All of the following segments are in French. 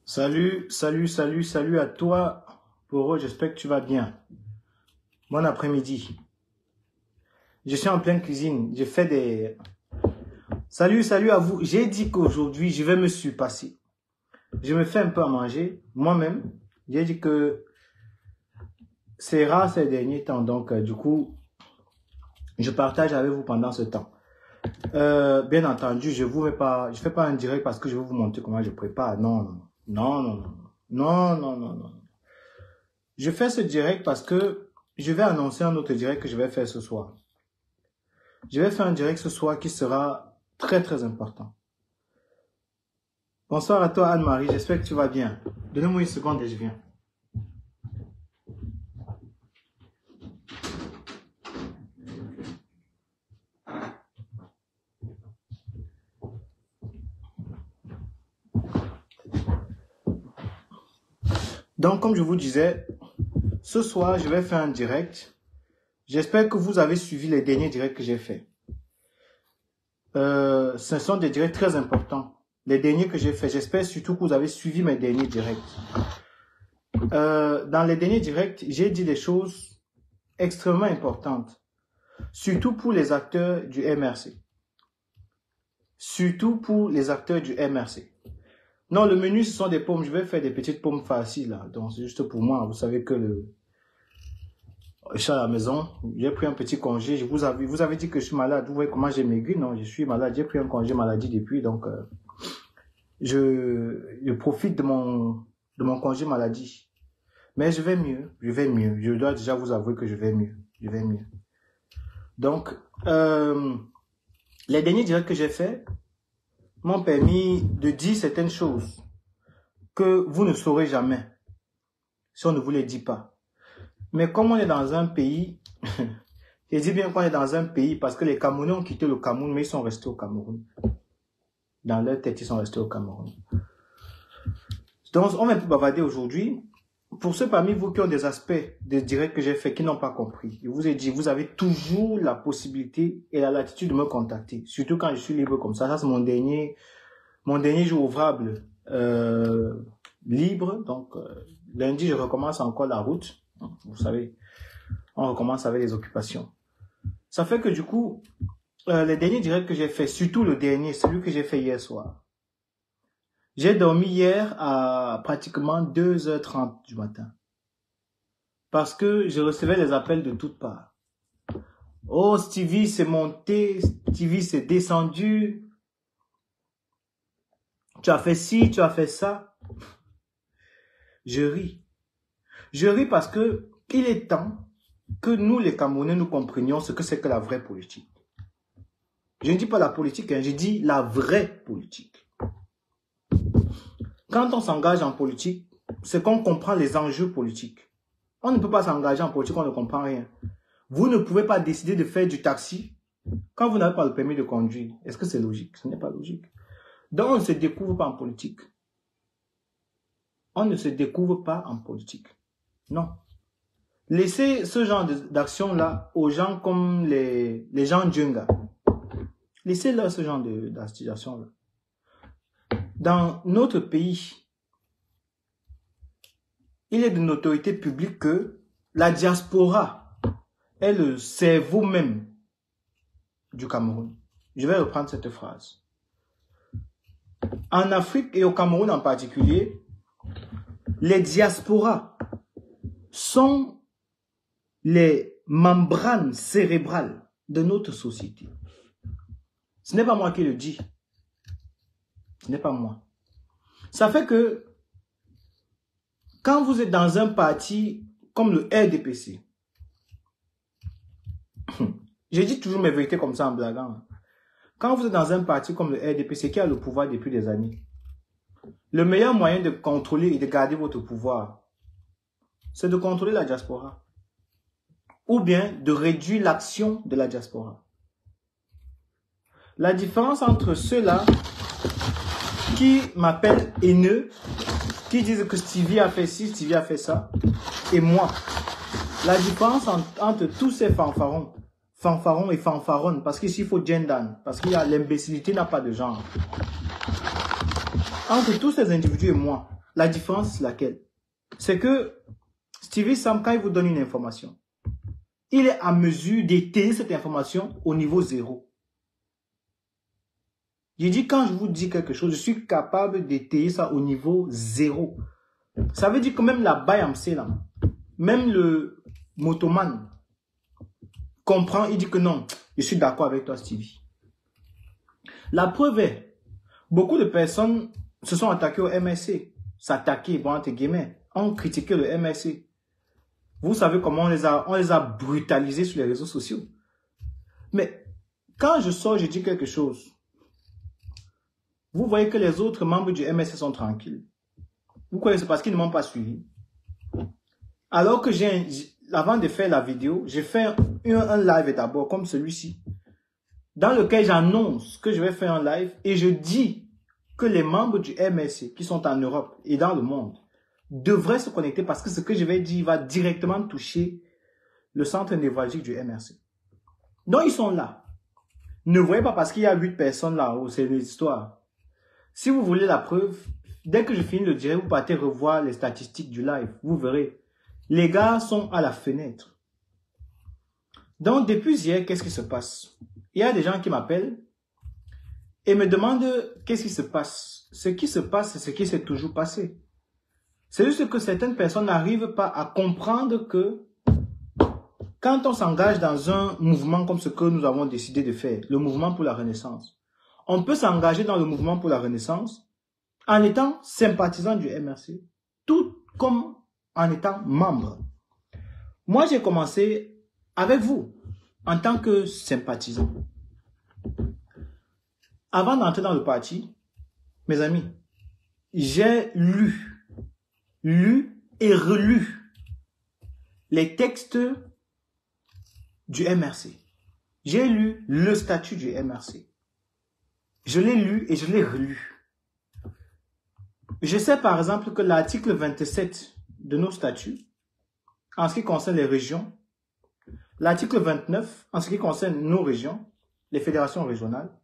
Salut à toi, Poro, j'espère que tu vas bien. Bon après-midi. Je suis en pleine cuisine, j'ai fait des... Salut à vous. J'ai dit qu'aujourd'hui, je vais me surpasser. Je me fais un peu à manger, moi-même. J'ai dit que c'est rare ces derniers temps, donc du coup, je partage avec vous pendant ce temps. Bien entendu, je fais pas un direct parce que je vais vous montrer comment je prépare. Non. Je fais ce direct parce que je vais annoncer un autre direct que je vais faire ce soir. Je vais faire un direct ce soir qui sera très important. Bonsoir à toi Anne-Marie, j'espère que tu vas bien. Donnez-moi une seconde et je viens. Donc comme je vous disais, ce soir je vais faire un direct. J'espère que vous avez suivi les derniers directs que j'ai faits. Ce sont des directs très importants. Les derniers que j'ai faits, j'espère surtout que vous avez suivi mes derniers directs. Dans les derniers directs, j'ai dit des choses extrêmement importantes. Surtout pour les acteurs du MRC. Surtout pour les acteurs du MRC. Non, le menu, ce sont des pommes. Je vais faire des petites pommes faciles, là. Donc, c'est juste pour moi. Vous savez que je suis à la maison. J'ai pris un petit congé. Vous avez dit que je suis malade. Vous voyez comment j'ai maigri? Non, je suis malade. J'ai pris un congé maladie depuis. Donc, je profite de mon congé maladie. Mais je vais mieux. Je dois déjà vous avouer que je vais mieux. Donc, les derniers directs que j'ai faits m'ont permis de dire certaines choses que vous ne saurez jamais si on ne vous les dit pas. Mais comme on est dans un pays, je dis bien qu'on est dans un pays parce que les Camerounais ont quitté le Cameroun, mais ils sont restés au Cameroun. Dans leur tête, ils sont restés au Cameroun. Donc, on va un peu bavarder aujourd'hui. Pour ceux parmi vous qui ont des aspects de direct que j'ai fait qui n'ont pas compris, je vous ai dit, vous avez toujours la possibilité et la latitude de me contacter. Surtout quand je suis libre comme ça. Ça, c'est mon dernier jour ouvrable libre. Donc, lundi, je recommence encore la route. Vous savez, on recommence avec les occupations. Ça fait que du coup, les derniers directs que j'ai fait, surtout le dernier, celui que j'ai fait hier soir, j'ai dormi hier à pratiquement 2h30 du matin. Parce que je recevais les appels de toutes parts. Oh, Stevie s'est monté, Stevie s'est descendu. Tu as fait ci, tu as fait ça. Je ris. Je ris parce que il est temps que nous, les Camerounais, nous comprenions ce que c'est que la vraie politique. Je ne dis pas la politique, hein, je dis la vraie politique. Quand on s'engage en politique, c'est qu'on comprend les enjeux politiques. On ne peut pas s'engager en politique, on ne comprend rien. Vous ne pouvez pas décider de faire du taxi quand vous n'avez pas le permis de conduire. Est-ce que c'est logique? Ce n'est pas logique. Donc, on ne se découvre pas en politique. On ne se découvre pas en politique. Non. Laissez ce genre d'action-là aux gens comme les gens Djunga. Laissez-leur ce genre d'action-là. Dans notre pays, il est de notoriété publique que la diaspora est le cerveau même du Cameroun. Je vais reprendre cette phrase. En Afrique et au Cameroun en particulier, les diasporas sont les membranes cérébrales de notre société. Ce n'est pas moi qui le dis. Ce n'est pas moi. Ça fait que quand vous êtes dans un parti comme le RDPC, je dis toujours mes vérités comme ça en blaguant. Quand vous êtes dans un parti comme le RDPC qui a le pouvoir depuis des années, Le meilleur moyen de contrôler et de garder votre pouvoir, c'est de contrôler la diaspora. Ou bien de réduire l'action de la diaspora. La différence entre ceux-là qui m'appellent haineux, qui disent que Stevie a fait ci, Stevie a fait ça, et moi. La différence entre tous ces fanfarons et fanfaronnes, parce qu'ici il faut gender, parce qu'il y a l'imbécilité n'a pas de genre. Entre tous ces individus et moi, la différence c'est laquelle? C'est que Stevie Sam, quand il vous donne une information, il est à mesure d'étayer cette information au niveau 0. J'ai dit, quand je vous dis quelque chose, je suis capable d'étayer ça au niveau 0. Ça veut dire que même la Bayamse, là, même le motoman comprend, il dit que non, je suis d'accord avec toi, Stevie. La preuve est, beaucoup de personnes se sont attaquées au MSC. S'attaquer, bon, entre guillemets, ont critiqué le MSC. Vous savez comment on les a brutalisés sur les réseaux sociaux. Mais quand je sors, je dis quelque chose. Vous voyez que les autres membres du MSC sont tranquilles. Vous croyez que c'est parce qu'ils ne m'ont pas suivi. Alors que avant de faire la vidéo, j'ai fait un live d'abord, comme celui-ci, dans lequel j'annonce que je vais faire un live et je dis que les membres du MSC qui sont en Europe et dans le monde devraient se connecter parce que ce que je vais dire va directement toucher le centre névralgique du MRC. Donc, ils sont là. Ne voyez pas parce qu'il y a 8 personnes là-haut, c'est une histoire. Si vous voulez la preuve, dès que je finis le direct, vous partez revoir les statistiques du live. Vous verrez. Les gars sont à la fenêtre. Donc, depuis hier, qu'est-ce qui se passe? Il y a des gens qui m'appellent et me demandent qu'est-ce qui se passe. Ce qui se passe, c'est ce qui s'est toujours passé. C'est juste que certaines personnes n'arrivent pas à comprendre que quand on s'engage dans un mouvement comme ce que nous avons décidé de faire, le mouvement pour la Renaissance, on peut s'engager dans le mouvement pour la Renaissance en étant sympathisant du MRC, tout comme en étant membre. Moi, j'ai commencé avec vous en tant que sympathisant. Avant d'entrer dans le parti, mes amis, j'ai lu et relu les textes du MRC. J'ai lu le statut du MRC. Je l'ai lu et je l'ai relu. Je sais par exemple que l'article 27 de nos statuts, en ce qui concerne les régions, l'article 29, en ce qui concerne nos régions, les fédérations régionales,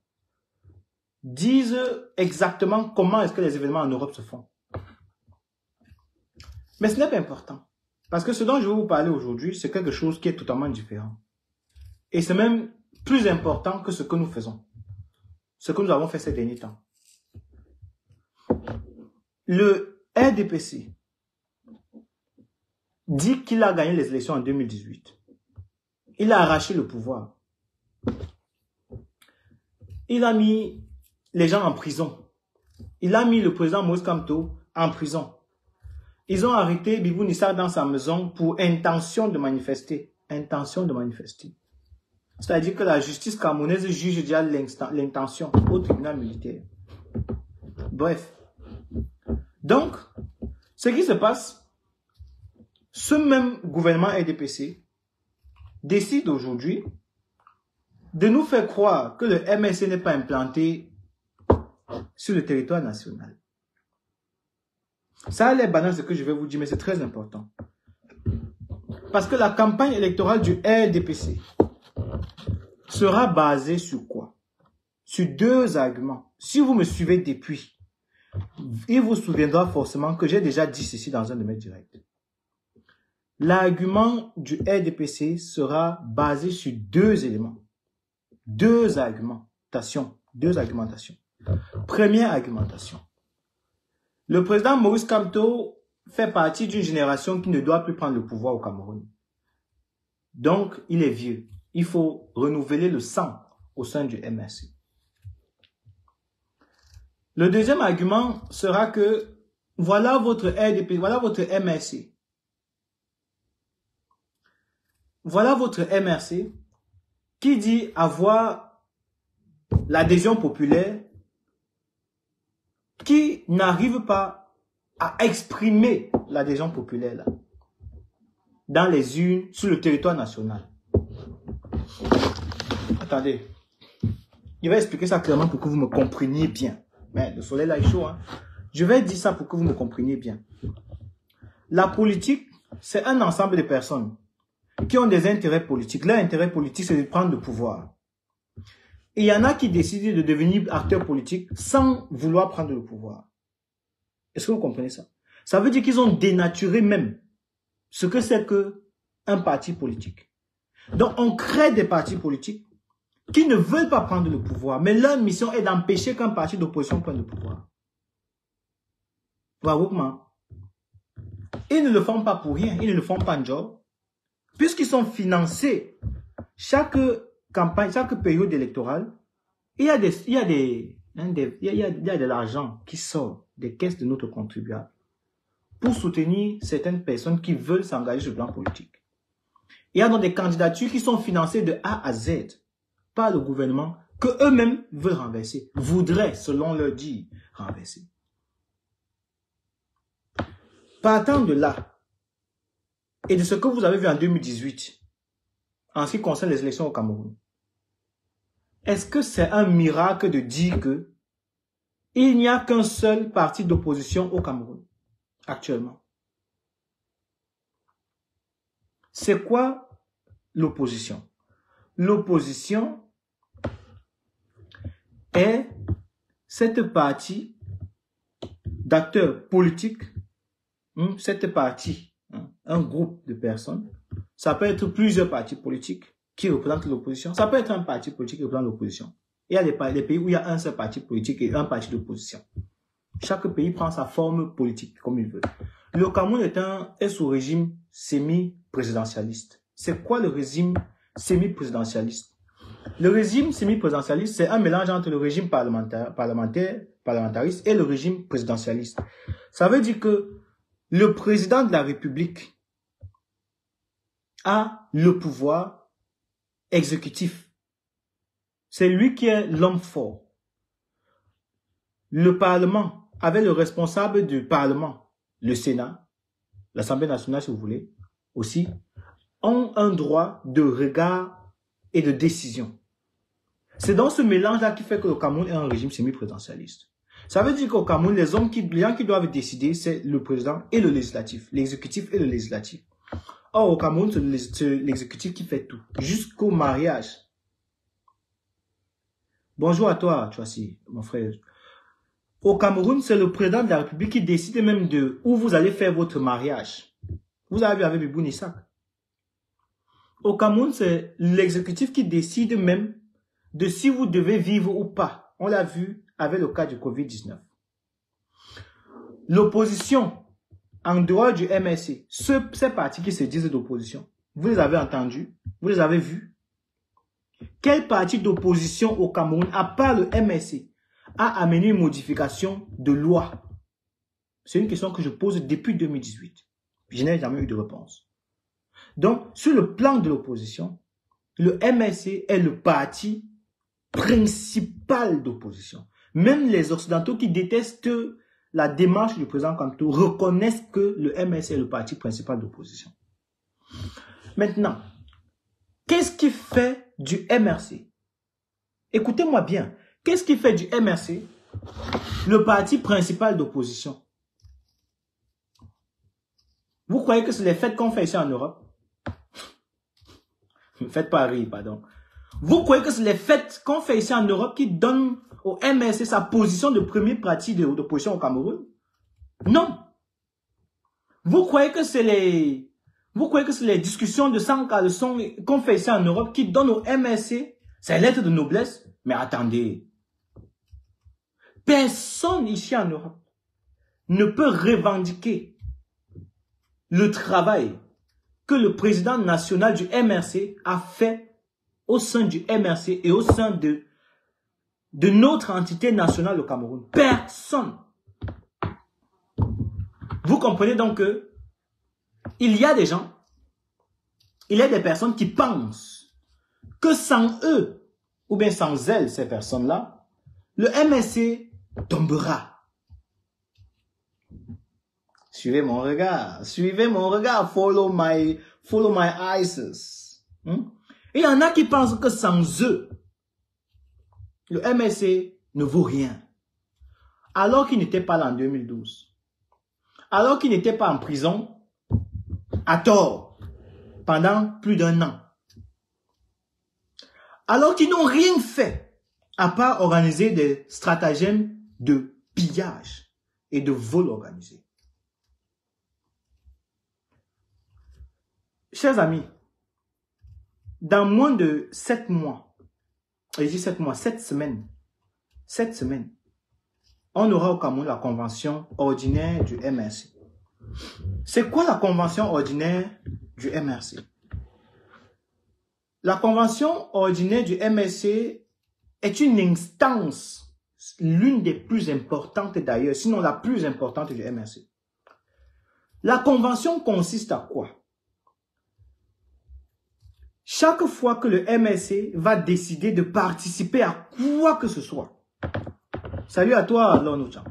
disent exactement comment est-ce que les événements en Europe se font. Mais ce n'est pas important. Parce que ce dont je vais vous parler aujourd'hui, c'est quelque chose qui est totalement différent. Et c'est même plus important que ce que nous faisons. Ce que nous avons fait ces derniers temps. Le RDPC dit qu'il a gagné les élections en 2018. Il a arraché le pouvoir. Il a mis les gens en prison. Il a mis le président Moïse Kamto en prison. Ils ont arrêté Bibou Nissa dans sa maison pour intention de manifester. Intention de manifester. C'est-à-dire que la justice camerounaise juge déjà l'intention au tribunal militaire. Bref. Donc, ce qui se passe, ce même gouvernement RDPC décide aujourd'hui de nous faire croire que le MSC n'est pas implanté sur le territoire national. Ça, les bananes, ce que je vais vous dire, mais c'est très important. Parce que la campagne électorale du RDPC sera basée sur quoi? Sur deux arguments. Si vous me suivez depuis, il vous souviendra forcément que j'ai déjà dit ceci dans un de mes directs. L'argument du RDPC sera basé sur deux éléments. Deux argumentations. Première argumentation. Le président Maurice Kamto fait partie d'une génération qui ne doit plus prendre le pouvoir au Cameroun. Donc, il est vieux. Il faut renouveler le sang au sein du MRC. Le deuxième argument sera que voilà votre RDP, voilà votre MRC. Voilà votre MRC qui dit avoir l'adhésion populaire qui n'arrivent pas à exprimer l'adhésion populaire là, dans les urnes sur le territoire national. Attendez. Je vais expliquer ça clairement pour que vous me compreniez bien. Mais le soleil là est chaud. Hein? Je vais dire ça pour que vous me compreniez bien. La politique, c'est un ensemble de personnes qui ont des intérêts politiques. Leur intérêt politique, c'est de prendre le pouvoir. Et il y en a qui décident de devenir acteurs politiques sans vouloir prendre le pouvoir. Est-ce que vous comprenez ça? Ça veut dire qu'ils ont dénaturé même ce que c'est qu'un parti politique. Donc, on crée des partis politiques qui ne veulent pas prendre le pouvoir, mais leur mission est d'empêcher qu'un parti d'opposition prenne le pouvoir. Bravo, comment? Ils ne le font pas pour rien, ils ne le font pas en job, puisqu'ils sont financés chaque campagne, chaque période électorale, il y a de l'argent qui sort des caisses de notre contribuable pour soutenir certaines personnes qui veulent s'engager sur le plan politique. Il y a donc des candidatures qui sont financées de A à Z par le gouvernement que eux-mêmes veulent renverser, voudraient, selon leur dire, renverser. Partant de là, et de ce que vous avez vu en 2018, en ce qui concerne les élections au Cameroun, est-ce que c'est un miracle de dire que il n'y a qu'un seul parti d'opposition au Cameroun, actuellement? C'est quoi l'opposition? L'opposition est cette partie d'acteurs politiques, cette partie, un groupe de personnes, ça peut être plusieurs partis politiques qui représentent l'opposition, ça peut être un parti politique qui représente l'opposition. Il y a des pays où il y a un seul parti politique et un parti d'opposition. Chaque pays prend sa forme politique comme il veut. Le Cameroun est sous régime semi-présidentialiste. C'est quoi le régime semi-présidentialiste? Le régime semi-présidentialiste, c'est un mélange entre le régime parlementariste et le régime présidentialiste. Ça veut dire que le président de la République a le pouvoir exécutif. C'est lui qui est l'homme fort. Le Parlement, avec le responsable du Parlement, le Sénat, l'Assemblée nationale si vous voulez, aussi, ont un droit de regard et de décision. C'est dans ce mélange-là qui fait que le Cameroun est un régime semi-présidentialiste. Ça veut dire qu'au Cameroun, les gens qui doivent décider, c'est le président et le législatif, l'exécutif et le législatif. Or, au Cameroun, c'est l'exécutif qui fait tout, jusqu'au mariage. Bonjour à toi, Chouassi, mon frère. Au Cameroun, c'est le président de la République qui décide même de où vous allez faire votre mariage. Vous avez vu avec Bibou Nissak. Au Cameroun, c'est l'exécutif qui décide même de si vous devez vivre ou pas. On l'a vu avec le cas du Covid-19. L'opposition, en dehors du MRC, ces partis qui se disent d'opposition, vous les avez entendus, vous les avez vus. Quel parti d'opposition au Cameroun, à part le MRC, a amené une modification de loi? C'est une question que je pose depuis 2018. Je n'ai jamais eu de réponse. Donc, sur le plan de l'opposition, le MRC est le parti principal d'opposition. Même les Occidentaux qui détestent la démarche du président Kanto reconnaissent que le MRC est le parti principal d'opposition. Maintenant, qu'est-ce qui fait du MRC? Écoutez-moi bien. Qu'est-ce qui fait du MRC le parti principal d'opposition? Vous croyez que c'est les fêtes qu'on fait ici en Europe? Faites pas rire, pardon. Vous croyez que c'est les fêtes qu'on fait ici en Europe qui donnent au MRC sa position de premier parti d'opposition au Cameroun? Non. Vous croyez que c'est les discussions de 100 leçons qu'on fait ici en Europe qui donnent au MRC sa lettre de noblesse? Mais attendez. Personne ici en Europe ne peut revendiquer le travail que le président national du MRC a fait au sein du MRC et au sein de notre entité nationale au Cameroun. Personne. Vous comprenez donc que il y a des gens, il y a des personnes qui pensent que sans eux, ou bien sans elles, ces personnes-là, le MRC tombera. Suivez mon regard. Suivez mon regard. Follow my eyes. Et il y en a qui pensent que sans eux, le MSC ne vaut rien. Alors qu'il n'était pas là en 2012. Alors qu'il n'était pas en prison à tort pendant plus d'1 an. Alors qu'ils n'ont rien fait à part organiser des stratagèmes de pillage et de vol organisé. Chers amis, dans moins de 7 mois, et je dis 7 mois, 7 semaines, on aura au Cameroun la convention ordinaire du MRC. C'est quoi la convention ordinaire du MRC? La convention ordinaire du MRC est une instance, l'une des plus importantes d'ailleurs, sinon la plus importante du MRC. La convention consiste à quoi? Chaque fois que le MRC va décider de participer à quoi que ce soit, salut à toi, Lornouchan.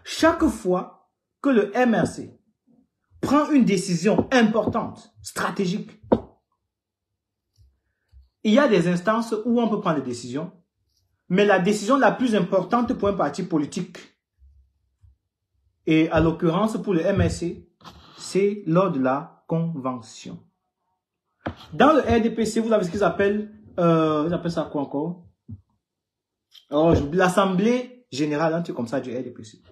Chaque fois que le MRC prend une décision importante, stratégique, il y a des instances où on peut prendre des décisions, mais la décision la plus importante pour un parti politique, et à l'occurrence pour le MRC, c'est lors de la convention. Dans le RDPC, vous avez ce qu'ils appellent, ils appellent ça quoi encore? Oh, l'Assemblée générale, un truc comme ça du RDPC.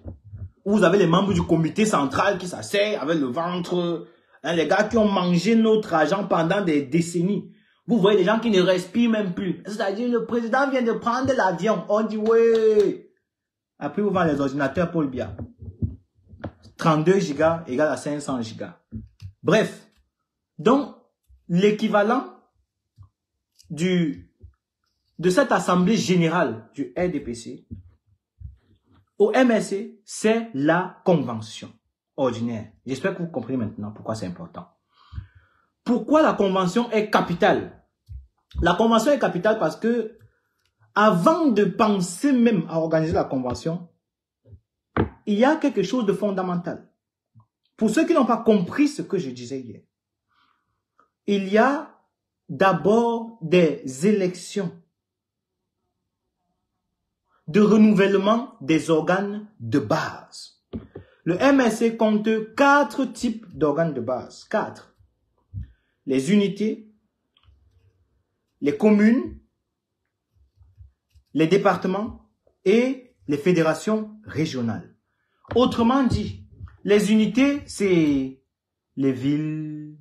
Où vous avez les membres du comité central qui s'asseyent avec le ventre, hein, les gars qui ont mangé notre argent pendant des décennies. Vous voyez des gens qui ne respirent même plus. C'est-à-dire, le président vient de prendre l'avion. On dit, ouais. Après, vous vendez les ordinateurs Paul Biya. 32 gigas égale à 500 gigas. Bref. Donc, l'équivalent de cette assemblée générale du RDPC au MRC, c'est la convention ordinaire. J'espère que vous comprenez maintenant pourquoi c'est important. Pourquoi la convention est capitale? La convention est capitale parce que avant de penser même à organiser la convention, il y a quelque chose de fondamental. Pour ceux qui n'ont pas compris ce que je disais hier, il y a d'abord des élections de renouvellement des organes de base. Le MRC compte 4 types d'organes de base. 4. Les unités, les communes, les départements et les fédérations régionales. Autrement dit, les unités, c'est les villes,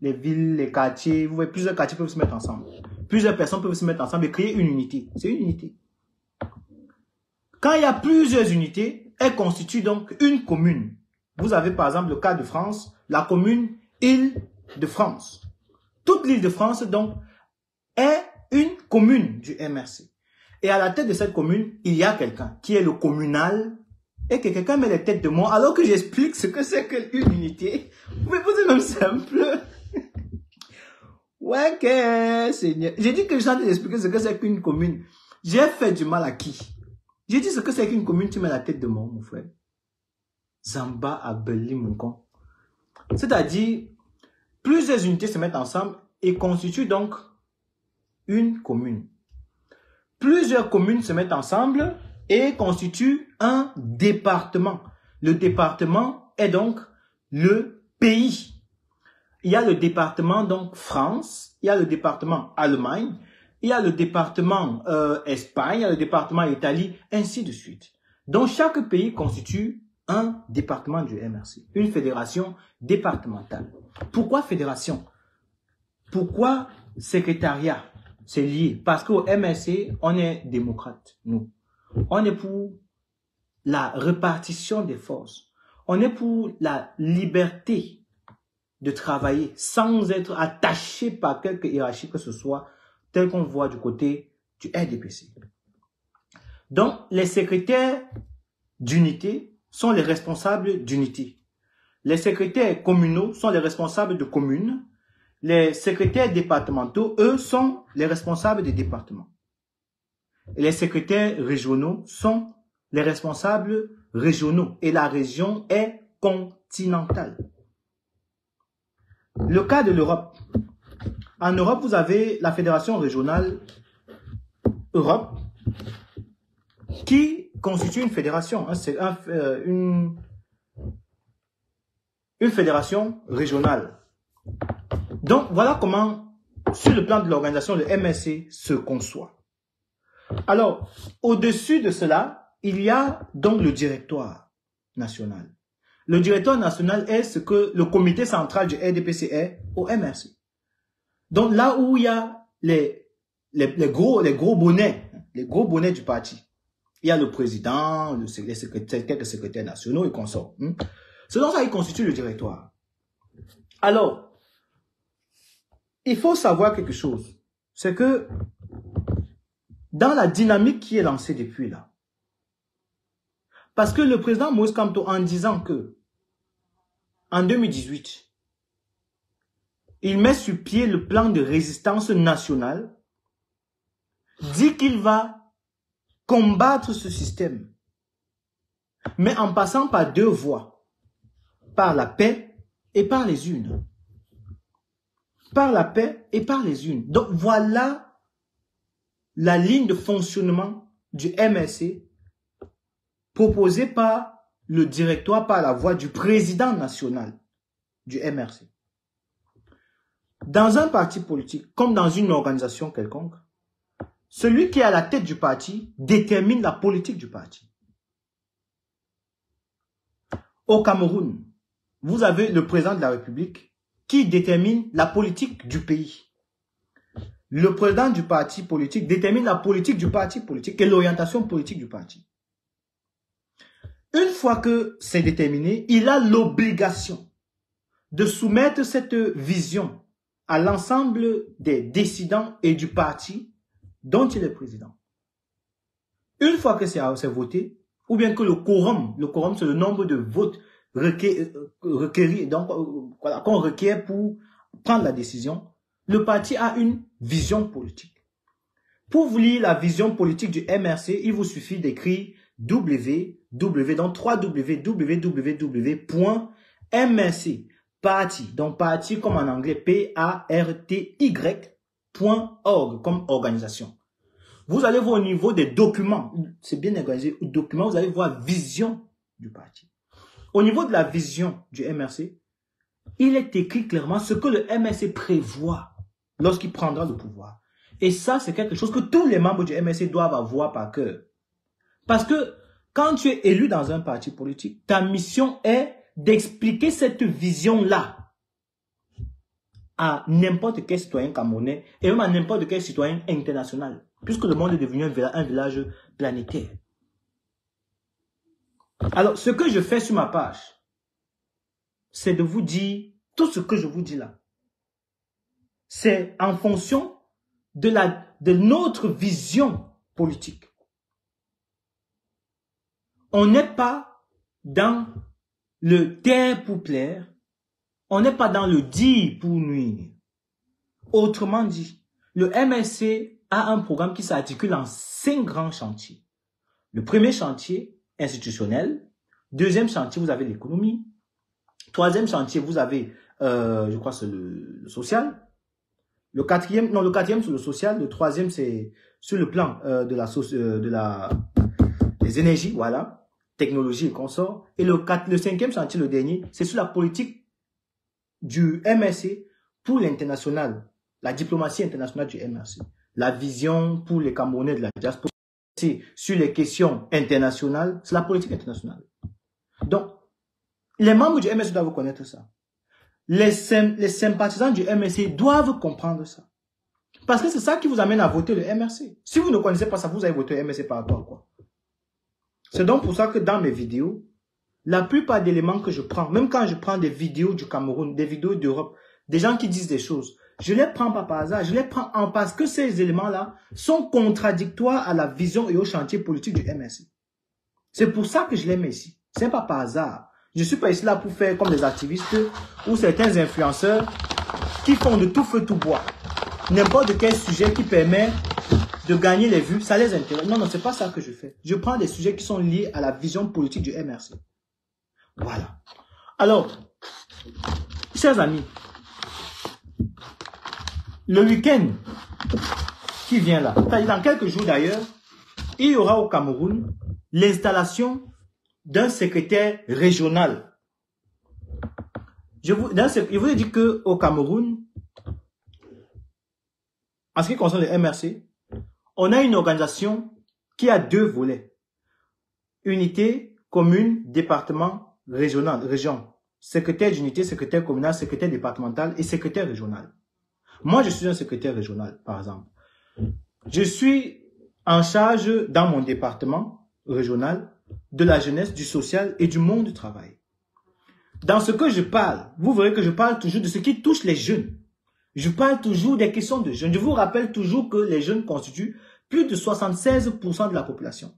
les quartiers. Vous voyez, plusieurs quartiers peuvent se mettre ensemble. Plusieurs personnes peuvent se mettre ensemble et créer une unité. C'est une unité. Quand il y a plusieurs unités, elles constituent donc une commune. Vous avez par exemple le cas de France, la commune Île-de-France. Toute l'île de France, donc, est une commune du MRC. Et à la tête de cette commune, il y a quelqu'un qui est le communal et que quelqu'un met les têtes de moi alors que j'explique ce que c'est qu'une unité. Vous pouvez poser même simple. Ouais, que Seigneur. J'ai dit que je suis en train d'expliquer ce que c'est qu'une commune. J'ai fait du mal à qui? J'ai dit ce que c'est qu'une commune, tu mets la tête de moi, mon frère. Zamba a belli mon con. C'est-à-dire, plusieurs unités se mettent ensemble et constituent donc une commune. Plusieurs communes se mettent ensemble et constituent un département. Le département est donc le pays. Il y a le département donc France, il y a le département Allemagne, il y a le département Espagne, il y a le département Italie, ainsi de suite. Donc chaque pays constitue un département du MRC, une fédération départementale. Pourquoi fédération? Pourquoi secrétariat? C'est lié. Parce qu'au MRC, on est démocrate, nous. On est pour la répartition des forces. On est pour la liberté de travailler sans être attaché par quelque hiérarchie que ce soit, tel qu'on voit du côté du RDPC. Donc, les secrétaires d'unité sont les responsables d'unité. Les secrétaires communaux sont les responsables de communes. Les secrétaires départementaux, eux, sont les responsables des départements. Et les secrétaires régionaux sont les responsables régionaux. Et la région est continentale. continentale. Le cas de l'Europe. En Europe, vous avez la Fédération régionale Europe qui constitue une fédération. C'est une fédération régionale. Donc, voilà comment, sur le plan de l'organisation, le MSC se conçoit. Alors, au-dessus de cela, il y a donc le directoire national. Le directoire national est ce que le comité central du RDPC est au MRC. Donc, là où il y a les gros bonnets du parti. Il y a le président, les secrétaires, quelques secrétaires nationaux et consorts. Selon ça, il constitue le directoire. Alors, il faut savoir quelque chose. C'est que dans la dynamique qui est lancée depuis là, parce que le président Moïse Kamto, en disant que en 2018, il met sur pied le plan de résistance nationale, dit qu'il va combattre ce système, mais en passant par deux voies, par la paix et par les urnes. Par la paix et par les urnes. Donc voilà la ligne de fonctionnement du MRC proposée par le directoire, par la voix du président national du MRC. Dans un parti politique, comme dans une organisation quelconque, celui qui est à la tête du parti détermine la politique du parti. Au Cameroun, vous avez le président de la République qui détermine la politique du pays. Le président du parti politique détermine la politique du parti politique et l'orientation politique du parti. Une fois que c'est déterminé, il a l'obligation de soumettre cette vision à l'ensemble des décidants et du parti dont il est président. Une fois que c'est voté, ou bien que le quorum c'est le nombre de votes requéris, donc voilà, qu'on requiert pour prendre la décision, le parti a une vision politique. Pour vous lire la vision politique du MRC, il vous suffit d'écrire www.mrc party, donc parti comme en anglais party.org comme organisation. Vous allez voir au niveau des documents, c'est bien organisé, documents, vous allez voir vision du parti. Au niveau de la vision du MRC, il est écrit clairement ce que le MRC prévoit lorsqu'il prendra le pouvoir. Et ça, c'est quelque chose que tous les membres du MRC doivent avoir par cœur. Parce que quand tu es élu dans un parti politique, ta mission est d'expliquer cette vision-là à n'importe quel citoyen camerounais et même à n'importe quel citoyen international, puisque le monde est devenu un village planétaire. Alors, ce que je fais sur ma page, c'est de vous dire tout ce que je vous dis là. C'est en fonction de notre vision politique. On n'est pas dans le taire pour plaire, on n'est pas dans le dire pour nuire. Autrement dit, le MRC a un programme qui s'articule en 5 grands chantiers. Le premier chantier, institutionnel. Deuxième chantier, vous avez l'économie. Troisième chantier, vous avez, je crois, c'est le social. Le quatrième, c'est le social. Le troisième, c'est sur le plan des énergies, voilà. Technologie et consorts. Et le cinquième chantier, le dernier, c'est sur la politique du MRC pour l'international, la diplomatie internationale du MRC. La vision pour les Camerounais de la diaspora, c'est sur les questions internationales, c'est la politique internationale. Donc, les membres du MRC doivent connaître ça. Les sympathisants du MRC doivent comprendre ça. Parce que c'est ça qui vous amène à voter le MRC. Si vous ne connaissez pas ça, vous allez voter le MRC par rapport à quoi? C'est donc pour ça que dans mes vidéos, la plupart des éléments que je prends, même quand je prends des vidéos du Cameroun, des vidéos d'Europe, des gens qui disent des choses, je les prends pas par hasard, je les prends parce que ces éléments-là sont contradictoires à la vision et au chantier politique du MRC. C'est pour ça que je les mets ici. C'est pas par hasard. Je suis pas ici là pour faire comme des activistes ou certains influenceurs qui font de tout feu tout bois. N'importe quel sujet qui permet de gagner les vues, ça les intéresse. Non, c'est pas ça que je fais. Je prends des sujets qui sont liés à la vision politique du MRC. Voilà. Alors, chers amis, le week-end qui vient là, dans quelques jours d'ailleurs, il y aura au Cameroun l'installation d'un secrétaire régional. Je vous ai dit qu'au Cameroun, en ce qui concerne le MRC, on a une organisation qui a 2 volets. Unité, commune, département, régional, région. Secrétaire d'unité, secrétaire communal, secrétaire départemental et secrétaire régional. Moi, je suis un secrétaire régional, par exemple. Je suis en charge dans mon département régional de la jeunesse, du social et du monde du travail. Dans ce que je parle, vous verrez que je parle toujours de ce qui touche les jeunes. Je parle toujours des questions de jeunes. Je vous rappelle toujours que les jeunes constituent plus de 76% de la population.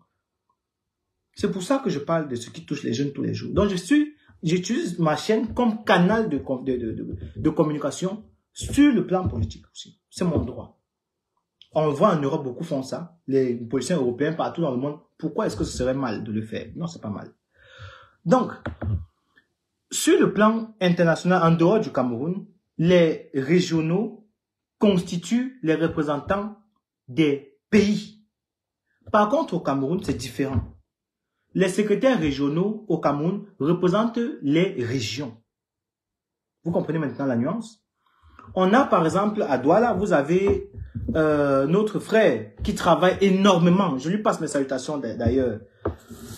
C'est pour ça que je parle de ce qui touche les jeunes tous les jours. Donc, j'utilise ma chaîne comme canal de communication sur le plan politique aussi. C'est mon droit. On voit en Europe, beaucoup font ça. Les politiciens européens partout dans le monde. Pourquoi est-ce que ce serait mal de le faire? Non, c'est pas mal. Donc, sur le plan international, en dehors du Cameroun, les régionaux constituent les représentants des pays. Par contre, au Cameroun, c'est différent. Les secrétaires régionaux au Cameroun représentent les régions. Vous comprenez maintenant la nuance? On a par exemple à Douala, vous avez notre frère qui travaille énormément. Je lui passe mes salutations d'ailleurs.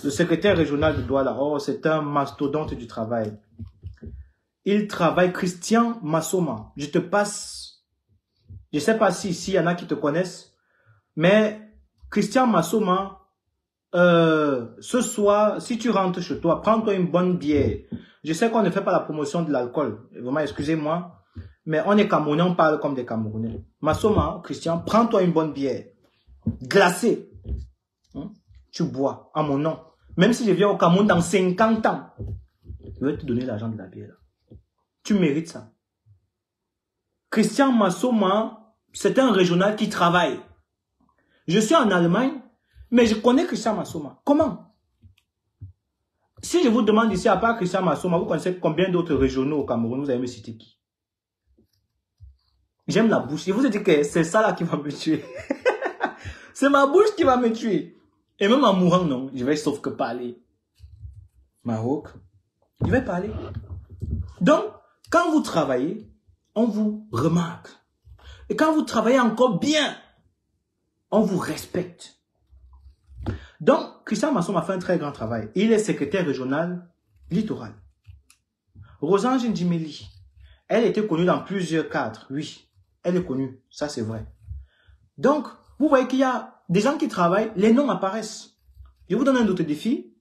Le secrétaire régional de Douala, oh, c'est un mastodonte du travail. Il travaille, Christian Massoma. Je te passe, je ne sais pas s'il y en a qui te connaissent, mais Christian Massoma, ce soir, si tu rentres chez toi, prends-toi une bonne bière. Je sais qu'on ne fait pas la promotion de l'alcool, vraiment, excusez-moi, mais on est Camerounais, on parle comme des Camerounais. Massoma, Christian, prends-toi une bonne bière, glacée. Tu bois, à mon nom. Même si je viens au Cameroun dans 50 ans, je vais te donner l'argent de la bière. Là. Tu mérites ça. Christian Massoma, c'est un régional qui travaille. Je suis en Allemagne, mais je connais Christian Massoma. Comment? Si je vous demande ici, à part Christian Massoma, vous connaissez combien d'autres régionaux au Cameroun? Vous allez me citer qui? J'aime la bouche. Je vous ai dit que c'est ça là qui va me tuer. C'est ma bouche qui va me tuer. Et même en mourant, non, je vais sauf que parler. Maroc, je vais parler. Donc, quand vous travaillez, on vous remarque. Et quand vous travaillez encore bien, on vous respecte. Donc, Christian Masson a fait un très grand travail. Il est secrétaire régional littoral. Rosange Ndimeli, elle était connue dans plusieurs cadres. Oui, elle est connue, ça c'est vrai. Donc, vous voyez qu'il y a des gens qui travaillent, les noms apparaissent. Je vous donne un autre défi.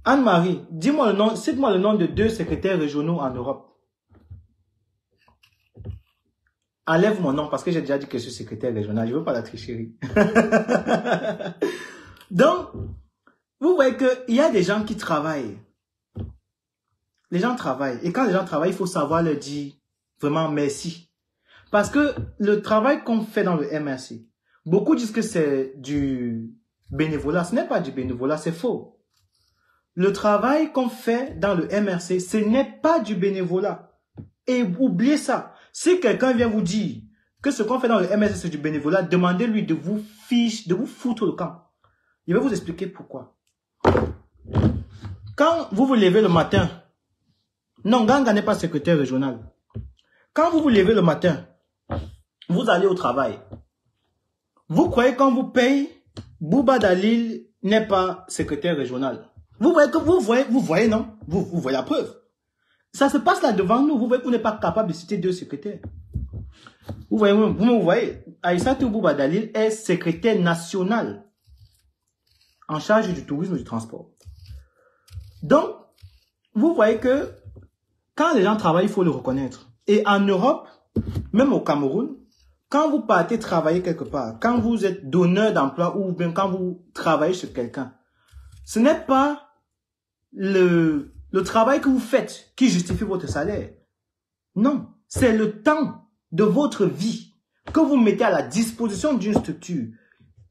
Anne-Marie, dis-moi le nom, cite-moi le nom de 2 secrétaires régionaux en Europe. Enlève mon nom parce que j'ai déjà dit que je suis secrétaire régional. Je ne veux pas la tricherie. Donc, vous voyez qu'il y a des gens qui travaillent. Les gens travaillent. Et quand les gens travaillent, il faut savoir leur dire vraiment merci. Parce que le travail qu'on fait dans le MRC, beaucoup disent que c'est du bénévolat. Ce n'est pas du bénévolat, c'est faux. Le travail qu'on fait dans le MRC, ce n'est pas du bénévolat. Et oubliez ça. Si quelqu'un vient vous dire que ce qu'on fait dans le MRC, c'est du bénévolat, demandez-lui de vous foutre le camp. Je vais vous expliquer pourquoi. Quand vous vous levez le matin, non, Ganga n'est pas secrétaire régional. Quand vous vous levez le matin, vous allez au travail. Vous croyez qu'on vous paye, Bouba Dalil n'est pas secrétaire régional. Vous voyez que vous voyez, non? Vous voyez la preuve. Ça se passe là devant nous. Vous voyez que vous n'êtes pas capable de citer 2 secrétaires. Vous me voyez. Aïssatou Bouba Dalil est secrétaire national en charge du tourisme et du transport. Donc, vous voyez que quand les gens travaillent, il faut le reconnaître. Et en Europe, même au Cameroun, quand vous partez travailler quelque part, quand vous êtes donneur d'emploi ou bien quand vous travaillez chez quelqu'un, ce n'est pas le travail que vous faites qui justifie votre salaire. Non, c'est le temps de votre vie que vous mettez à la disposition d'une structure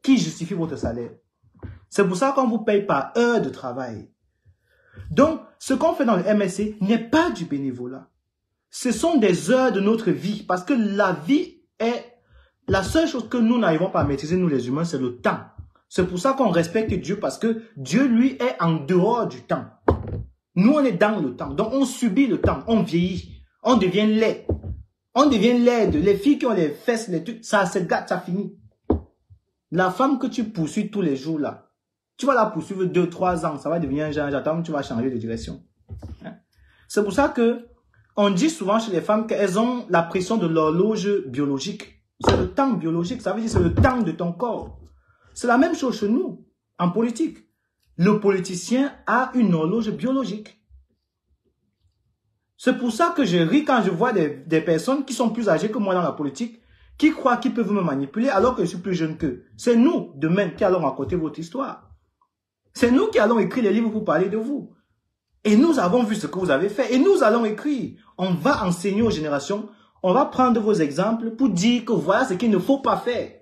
qui justifie votre salaire. C'est pour ça qu'on vous paye par heure de travail. Donc, ce qu'on fait dans le MSC n'est pas du bénévolat. Ce sont des heures de notre vie. Parce que la vie est... La seule chose que nous n'arrivons pas à maîtriser, nous les humains, c'est le temps. C'est pour ça qu'on respecte Dieu, parce que Dieu, lui, est en dehors du temps. Nous, on est dans le temps. Donc, on subit le temps. On vieillit. On devient laid. On devient laide. Les filles qui ont les fesses, les trucs, ça se gâte, ça finit. La femme que tu poursuis tous les jours, là, tu vas la poursuivre 2-3 ans. Ça va devenir un genre, j'attends, tu vas changer de direction. Hein? C'est pour ça que on dit souvent chez les femmes qu'elles ont la pression de l'horloge biologique. C'est le temps biologique, ça veut dire c'est le temps de ton corps. C'est la même chose chez nous, en politique. Le politicien a une horloge biologique. C'est pour ça que je ris quand je vois des personnes qui sont plus âgées que moi dans la politique, qui croient qu'ils peuvent me manipuler alors que je suis plus jeune qu'eux. C'est nous, demain, qui allons raconter votre histoire. C'est nous qui allons écrire les livres pour parler de vous. Et nous avons vu ce que vous avez fait. Et nous allons écrire. On va enseigner aux générations. On va prendre vos exemples pour dire que voilà ce qu'il ne faut pas faire.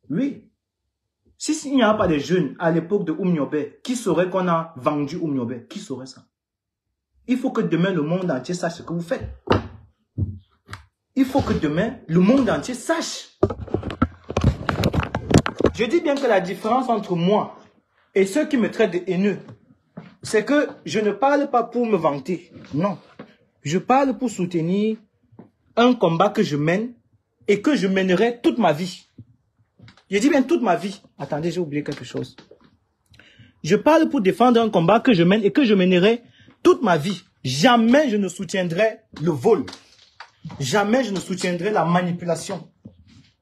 Oui. S'il n'y a pas de jeunes à l'époque de Oumniobé, qui saurait qu'on a vendu Oumniobé? Qui saurait ça? Il faut que demain le monde entier sache ce que vous faites. Il faut que demain le monde entier sache. Je dis bien que la différence entre moi et ceux qui me traitent de haineux, c'est que je ne parle pas pour me vanter. Non. Je parle pour soutenir un combat que je mène et que je mènerai toute ma vie. Je dis bien toute ma vie. Attendez, j'ai oublié quelque chose. Je parle pour défendre un combat que je mène et que je mènerai toute ma vie. Jamais je ne soutiendrai le vol. Jamais je ne soutiendrai la manipulation.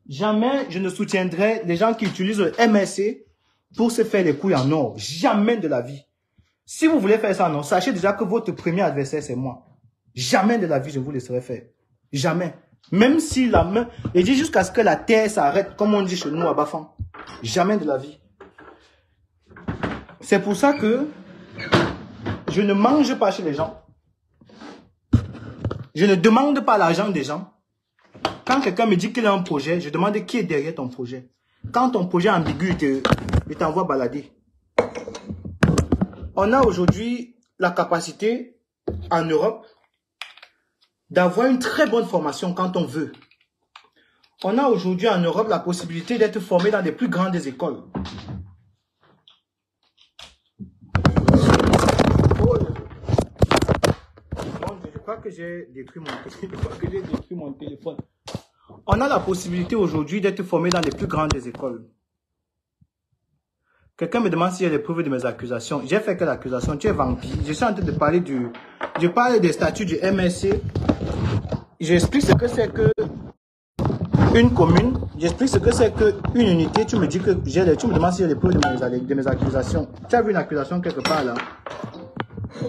Jamais je ne soutiendrai les gens qui utilisent le MSC pour se faire les couilles en or. Jamais de la vie. Si vous voulez faire ça, non, sachez déjà que votre premier adversaire, c'est moi. Jamais de la vie, je vous laisserai faire. Jamais. Même si la main... Et dit jusqu'à ce que la terre s'arrête, comme on dit chez nous à Bafan. Jamais de la vie. C'est pour ça que je ne mange pas chez les gens. Je ne demande pas l'argent des gens. Quand quelqu'un me dit qu'il a un projet, je demande qui est derrière ton projet. Quand ton projet est ambigu, il t'envoie balader. On a aujourd'hui la capacité en Europe d'avoir une très bonne formation quand on veut. On a aujourd'hui en Europe la possibilité d'être formé dans les plus grandes écoles. Je crois que j'ai détruit mon téléphone. On a la possibilité aujourd'hui d'être formé dans les plus grandes écoles. Quelqu'un me demande si j'ai les preuves de mes accusations. J'ai fait quelle accusation? Tu es vampire. Je suis en train de parler du... Je parle des statuts du MSC. J'explique ce que c'est que une commune. J'explique ce que c'est qu'une unité. Tu me dis que j'ai les... Tu me demandes si j'ai les preuves de mes accusations. Tu as vu une accusation quelque part là?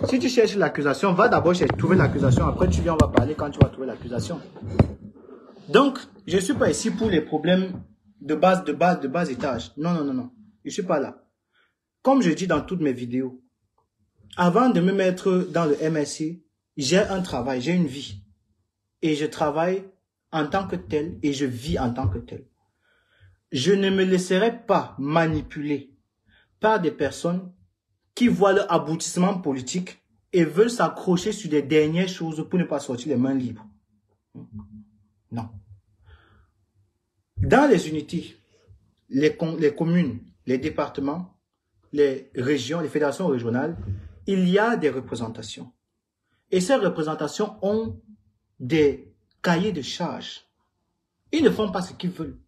Si tu cherches l'accusation, va d'abord trouver l'accusation. Après, tu viens, on va parler quand tu vas trouver l'accusation. Donc, je ne suis pas ici pour les problèmes de bas étage. Non, non, non, non. Je ne suis pas là. Comme je dis dans toutes mes vidéos, avant de me mettre dans le MSC, j'ai un travail, j'ai une vie. Et je travaille en tant que tel et je vis en tant que tel. Je ne me laisserai pas manipuler par des personnes qui voient leur aboutissement politique et veulent s'accrocher sur des dernières choses pour ne pas sortir les mains libres. Non. Dans les unités, les communes, les départements, les régions, les fédérations régionales, il y a des représentations. Et ces représentations ont des cahiers de charges. Ils ne font pas ce qu'ils veulent.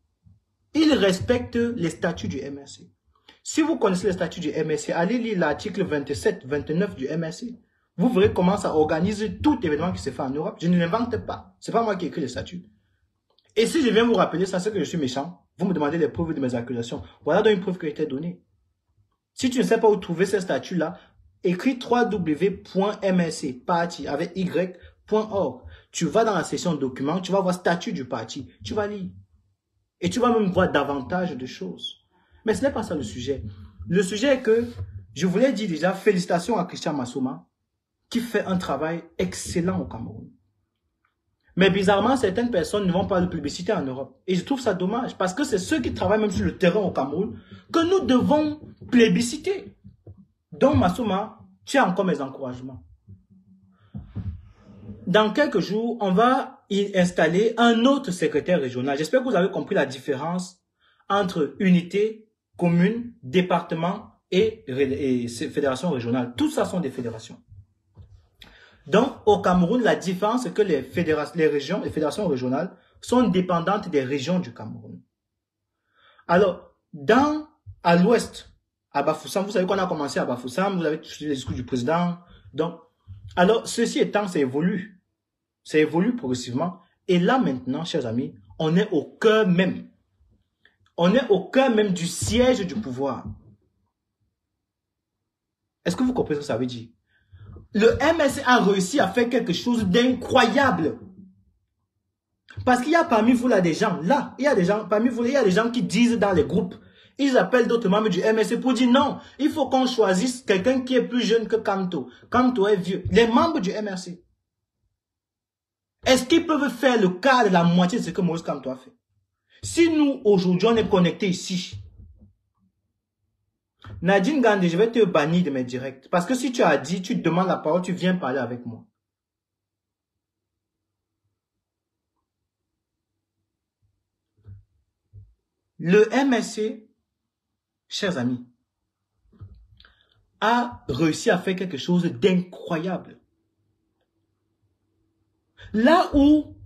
Ils respectent les statuts du MSC. Si vous connaissez les statuts du MSC, allez lire l'article 27, 29 du MSC. Vous verrez comment ça organise tout événement qui se fait en Europe. Je ne l'invente pas. C'est pas moi qui ai écrit les statuts. Et si je viens vous rappeler ça, c'est que je suis méchant. Vous me demandez les preuves de mes accusations. Voilà donc une preuve qui a été donnée. Si tu ne sais pas où trouver ces statuts-là, écris www.msc, parti, avec y.org. Tu vas dans la section documents, tu vas voir statut du parti. Tu vas lire. Et tu vas même voir davantage de choses. Mais ce n'est pas ça le sujet. Le sujet est que, je voulais dire déjà, félicitations à Christian Massouma, qui fait un travail excellent au Cameroun. Mais bizarrement, certaines personnes ne vont pas le plébisciter en Europe. Et je trouve ça dommage, parce que c'est ceux qui travaillent même sur le terrain au Cameroun que nous devons plébisciter. Donc Massouma, Tu as encore mes encouragements. Dans quelques jours, on va y installer un autre secrétaire régional. J'espère que vous avez compris la différence entre unité, commune, département et fédération régionale. Tout ça sont des fédérations. Donc, au Cameroun, la différence, c'est que les régions, les fédérations régionales sont dépendantes des régions du Cameroun. Alors, à l'ouest, à Bafoussam, vous savez qu'on a commencé à Bafoussam, vous avez suivi les discours du président. Donc, alors, ceci étant, ça évolue. Ça évolue progressivement. Et là, maintenant, chers amis, on est au cœur même. On est au cœur même du siège du pouvoir. Est-ce que vous comprenez ce que ça veut dire? Le MSC a réussi à faire quelque chose d'incroyable. Parce qu'il y a parmi vous là des gens, il y a des gens, parmi vous, il y a des gens qui disent dans les groupes, ils appellent d'autres membres du MSC pour dire non, il faut qu'on choisisse quelqu'un qui est plus jeune que Kanto. Kanto est vieux. Les membres du MRC. Est-ce qu'ils peuvent faire le quart de la moitié de ce que Moïse Kanto a fait? Si nous, aujourd'hui, on est connectés ici, Nadine Gandhi, je vais te bannir de mes directs. Parce que si tu as dit, tu demandes la parole, tu viens parler avec moi. Le MSC, chers amis, a réussi à faire quelque chose d'incroyable. Là où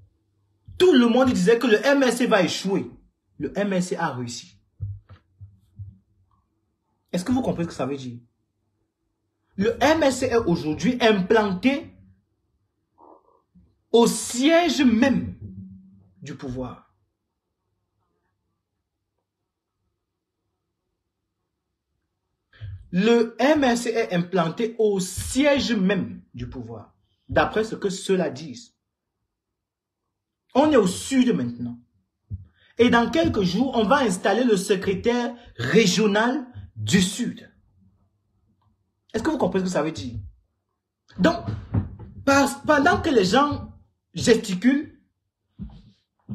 tout le monde disait que le MSC va échouer, le MSC a réussi. Est-ce que vous comprenez ce que ça veut dire? Le MSC est aujourd'hui implanté au siège même du pouvoir. Le MSC est implanté au siège même du pouvoir, d'après ce que ceux-là disent. On est au sud maintenant. Et dans quelques jours, on va installer le secrétaire régional du sud. Est-ce que vous comprenez ce que ça veut dire? Donc, pendant que les gens gesticulent,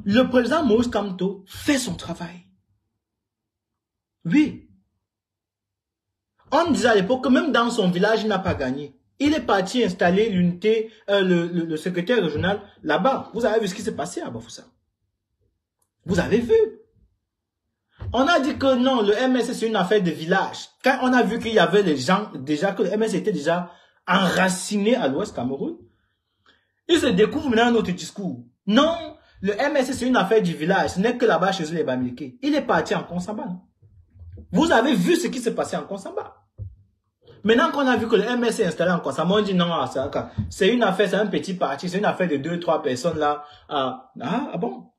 le président Moïse Kamto fait son travail. Oui. On disait à l'époque que même dans son village, il n'a pas gagné. Il est parti installer l'unité, le secrétaire régional là-bas. Vous avez vu ce qui s'est passé à Bafoussam. Vous avez vu. On a dit que non, le MS c'est une affaire de village. Quand on a vu qu'il y avait les gens, déjà que le MS était déjà enraciné à l'ouest Cameroun, ils se découvrent maintenant un autre discours. Non, le MS c'est une affaire du village. Ce n'est que là-bas chez les Bamileke. Il est parti en Konsamba. Non? Vous avez vu ce qui s'est passé en Konsamba. Maintenant qu'on a vu que le MS est installé en Konsamba, on dit non, c'est une affaire, c'est un petit parti, c'est une affaire de 2-3 personnes là. Ah bon?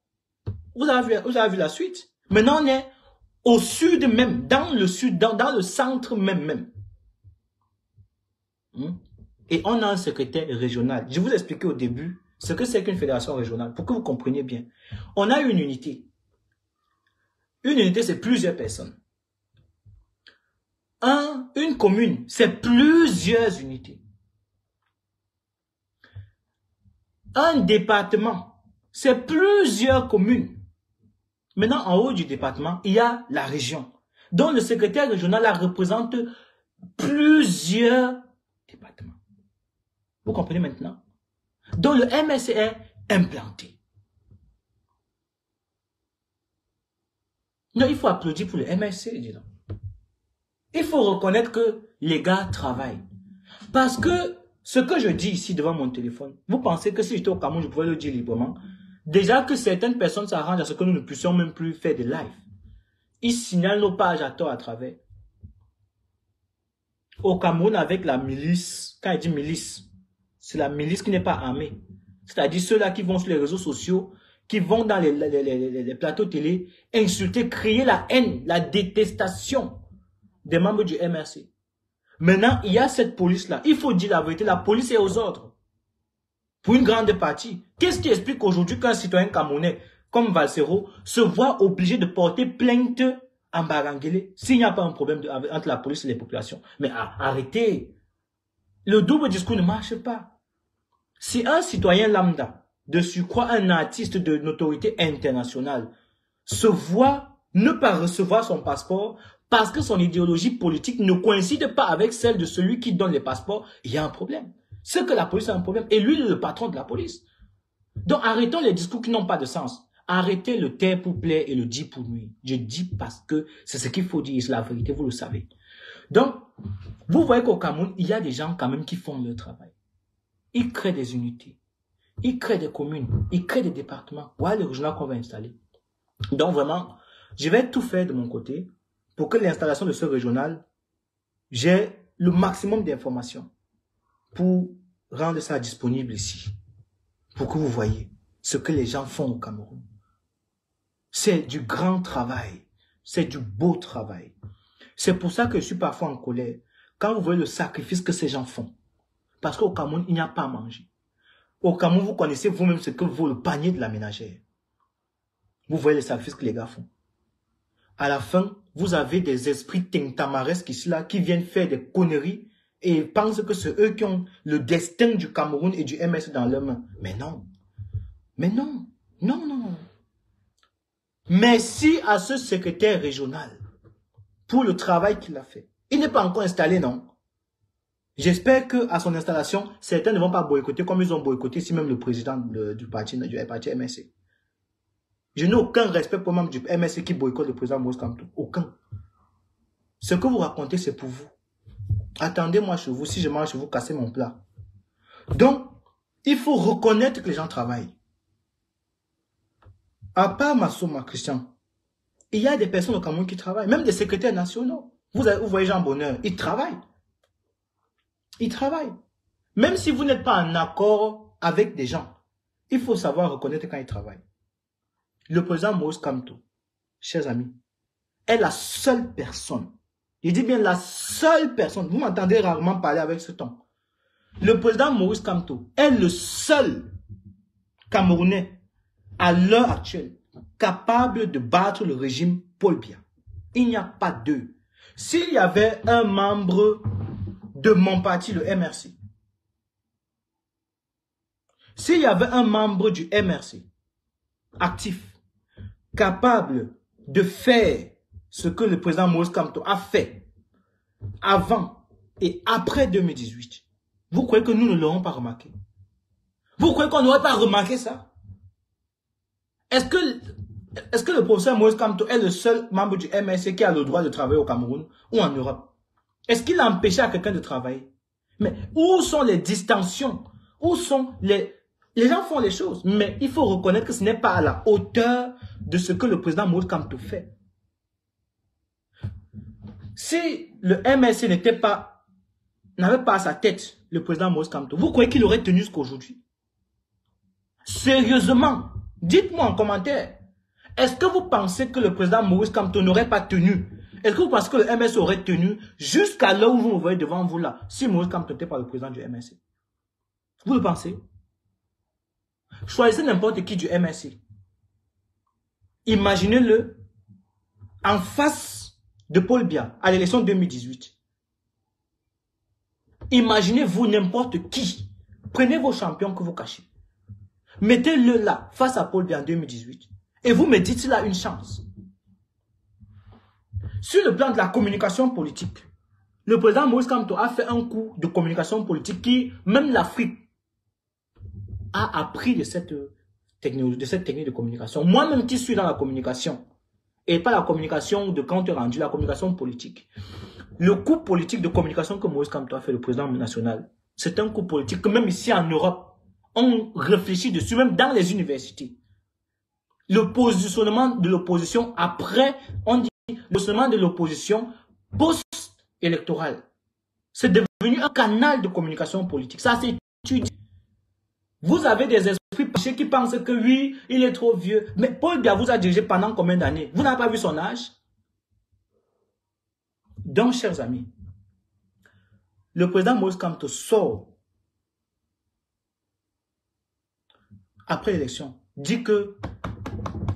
Vous avez vu la suite. Maintenant on est au sud même, dans le sud, dans le centre même. Et on a un secrétaire régional. Je vous ai expliqué au début ce que c'est qu'une fédération régionale, pour que vous compreniez bien. On a une unité. Une unité, c'est plusieurs personnes. Une commune, c'est plusieurs unités. Un département, c'est plusieurs communes. Maintenant, en haut du département, il y a la région. Donc, le secrétaire régional là, représente plusieurs départements. Vous comprenez maintenant? Donc, le MSC est implanté. Non, il faut applaudir pour le MSC, disons. Il faut reconnaître que les gars travaillent. Parce que ce que je dis ici devant mon téléphone, vous pensez que si j'étais au Cameroun, je pouvais le dire librement. Déjà que certaines personnes s'arrangent à ce que nous ne puissions même plus faire de live. Ils signalent nos pages à tort à travers. Au Cameroun, avec la milice, quand il dit milice, c'est la milice qui n'est pas armée. C'est-à-dire ceux-là qui vont sur les réseaux sociaux, qui vont dans les plateaux télé, insulter, créer la haine, la détestation des membres du MRC. Maintenant, il y a cette police-là. Il faut dire la vérité, la police est aux ordres. Pour une grande partie. Qu'est-ce qui explique aujourd'hui qu'un citoyen camerounais comme Valsero se voit obligé de porter plainte en Barangélé s'il n'y a pas un problème entre la police et les populations? Mais arrêtez. Le double discours ne marche pas. Si un citoyen lambda, de surcroît un artiste de notoriété internationale, se voit ne pas recevoir son passeport parce que son idéologie politique ne coïncide pas avec celle de celui qui donne les passeports, il y a un problème. C'est que la police a un problème. Et lui, il est le patron de la police. Donc, arrêtons les discours qui n'ont pas de sens. Arrêtez le taire pour plaire et le dire pour nuire. Je dis parce que c'est ce qu'il faut dire. C'est la vérité, vous le savez. Donc, vous voyez qu'au Cameroun, il y a des gens quand même qui font leur travail. Ils créent des unités. Ils créent des communes. Ils créent des départements. Voilà les régionaux qu'on va installer. Donc, vraiment, je vais tout faire de mon côté pour que l'installation de ce régional, j'ai le maximum d'informations pour rendre ça disponible ici. Pour que vous voyez ce que les gens font au Cameroun. C'est du grand travail. C'est du beau travail. C'est pour ça que je suis parfois en colère quand vous voyez le sacrifice que ces gens font. Parce qu'au Cameroun, il n'y a pas à manger. Au Cameroun, vous connaissez vous-même ce que vaut le panier de la ménagère. Vous voyez les sacrifices que les gars font. À la fin, vous avez des esprits tintamaresques ici là qui viennent faire des conneries et pensent que c'est eux qui ont le destin du Cameroun et du MS dans leurs mains. Mais non. Mais non. Non, non, non. Merci à ce secrétaire régional pour le travail qu'il a fait. Il n'est pas encore installé, non? J'espère qu'à son installation, certains ne vont pas boycotter comme ils ont boycotté ici même le président du parti MSC. Je n'ai aucun respect pour le membre du MSC qui boycotte le président Moïse Kamto. Aucun. Ce que vous racontez, c'est pour vous. Attendez-moi chez vous. Si je mange chez vous, cassez mon plat. Donc, il faut reconnaître que les gens travaillent. À part Massouma, Christian, il y a des personnes au Cameroun qui travaillent. Même des secrétaires nationaux. Vous voyez Jean Bonheur, ils travaillent. Ils travaillent. Même si vous n'êtes pas en accord avec des gens, il faut savoir reconnaître quand ils travaillent. Le président Moïse Kamto, chers amis, est la seule personne. Je dis bien la seule personne. Vous m'entendez rarement parler avec ce ton. Le président Moïse Kamto est le seul Camerounais à l'heure actuelle capable de battre le régime Paul Biya. Il n'y a pas deux. S'il y avait un membre de mon parti, le MRC, s'il y avait un membre du MRC actif, capable de faire ce que le président Moïse Kamto a fait avant et après 2018, vous croyez que nous ne l'aurons pas remarqué? Vous croyez qu'on n'aurait pas remarqué ça? Est-ce que le professeur Moïse Kamto est le seul membre du MSC qui a le droit de travailler au Cameroun ou en Europe? Est-ce qu'il a empêché à quelqu'un de travailler? Mais où sont les distensions? Où sont les... Les gens font les choses, mais il faut reconnaître que ce n'est pas à la hauteur de ce que le président Moïse Kamto fait. Si le MSC n'avait pas à sa tête le président Moïse Kamto, vous croyez qu'il aurait tenu jusqu'à aujourd'hui? Sérieusement, dites-moi en commentaire, est-ce que vous pensez que le président Moïse Kamto n'aurait pas tenu? Est-ce que vous pensez que le MSC aurait tenu jusqu'à l'heure où vous me voyez devant vous là, si Moïse Kamto n'était pas le président du MSC? Vous le pensez? Choisissez n'importe qui du MSC. Imaginez-le en face de Paul Biya à l'élection 2018. Imaginez-vous n'importe qui. Prenez vos champions que vous cachez. Mettez-le là, face à Paul Biya en 2018. Et vous me dites s'il a une chance. Sur le plan de la communication politique, le président Moïse Kamto a fait un coup de communication politique qui, même l'Afrique, a appris de cette technique de communication. Moi-même qui suis dans la communication, et pas la communication de compte rendu, la communication politique. Le coup politique de communication que Moïse Kamto a fait, le président national, c'est un coup politique que même ici en Europe, on réfléchit dessus, même dans les universités. Le positionnement de l'opposition après, on dit le positionnement de l'opposition post-électoral. C'est devenu un canal de communication politique. Ça, c'est étudié. Vous avez des esprits péchés qui pensent que oui, il est trop vieux. Mais Paul Biya vous a dirigé pendant combien d'années? Vous n'avez pas vu son âge? Donc, chers amis, le président Moïse Kamto sort après l'élection, dit que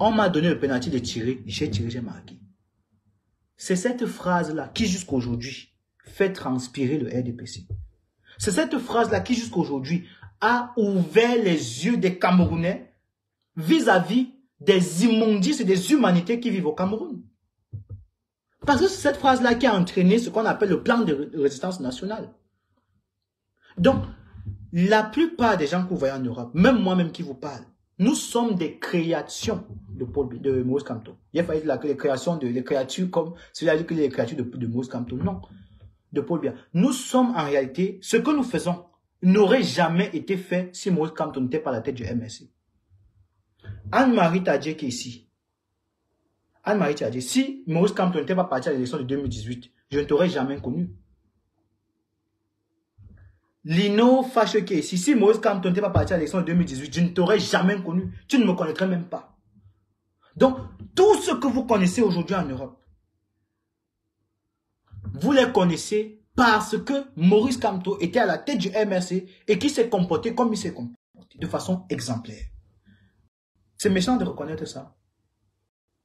on m'a donné le pénalty de tirer, j'ai tiré, j'ai marqué. C'est cette phrase-là qui jusqu'à aujourd'hui fait transpirer le RDPC. C'est cette phrase-là qui jusqu'à aujourd'hui a ouvert les yeux des Camerounais vis-à-vis des immondices et des humanités qui vivent au Cameroun. Parce que c'est cette phrase-là qui a entraîné ce qu'on appelle le plan de résistance nationale. Donc, la plupart des gens que vous voyez en Europe, même moi-même qui vous parle, nous sommes des créations de Maurice Kamto. Il a fallu les créatures comme celui-là dit que les créatures de Maurice Kamto. Non, de Paul Biya. Nous sommes en réalité, ce que nous faisons n'aurait jamais été fait si Maurice Kamto n'était pas à la tête du MRC. Anne-Marie Tadje qui est ici. Anne-Marie Tadje, si Maurice Kamto n'était pas parti à l'élection de 2018, je ne t'aurais jamais connu. Lino Fache qui est ici. Si Maurice Kamto n'était pas parti à l'élection de 2018, je ne t'aurais jamais connu. Tu ne me connaîtrais même pas. Donc, tout ce que vous connaissez aujourd'hui en Europe, vous les connaissez parce que Maurice Kamto était à la tête du MRC et qui s'est comporté comme il s'est comporté, de façon exemplaire. C'est méchant de reconnaître ça.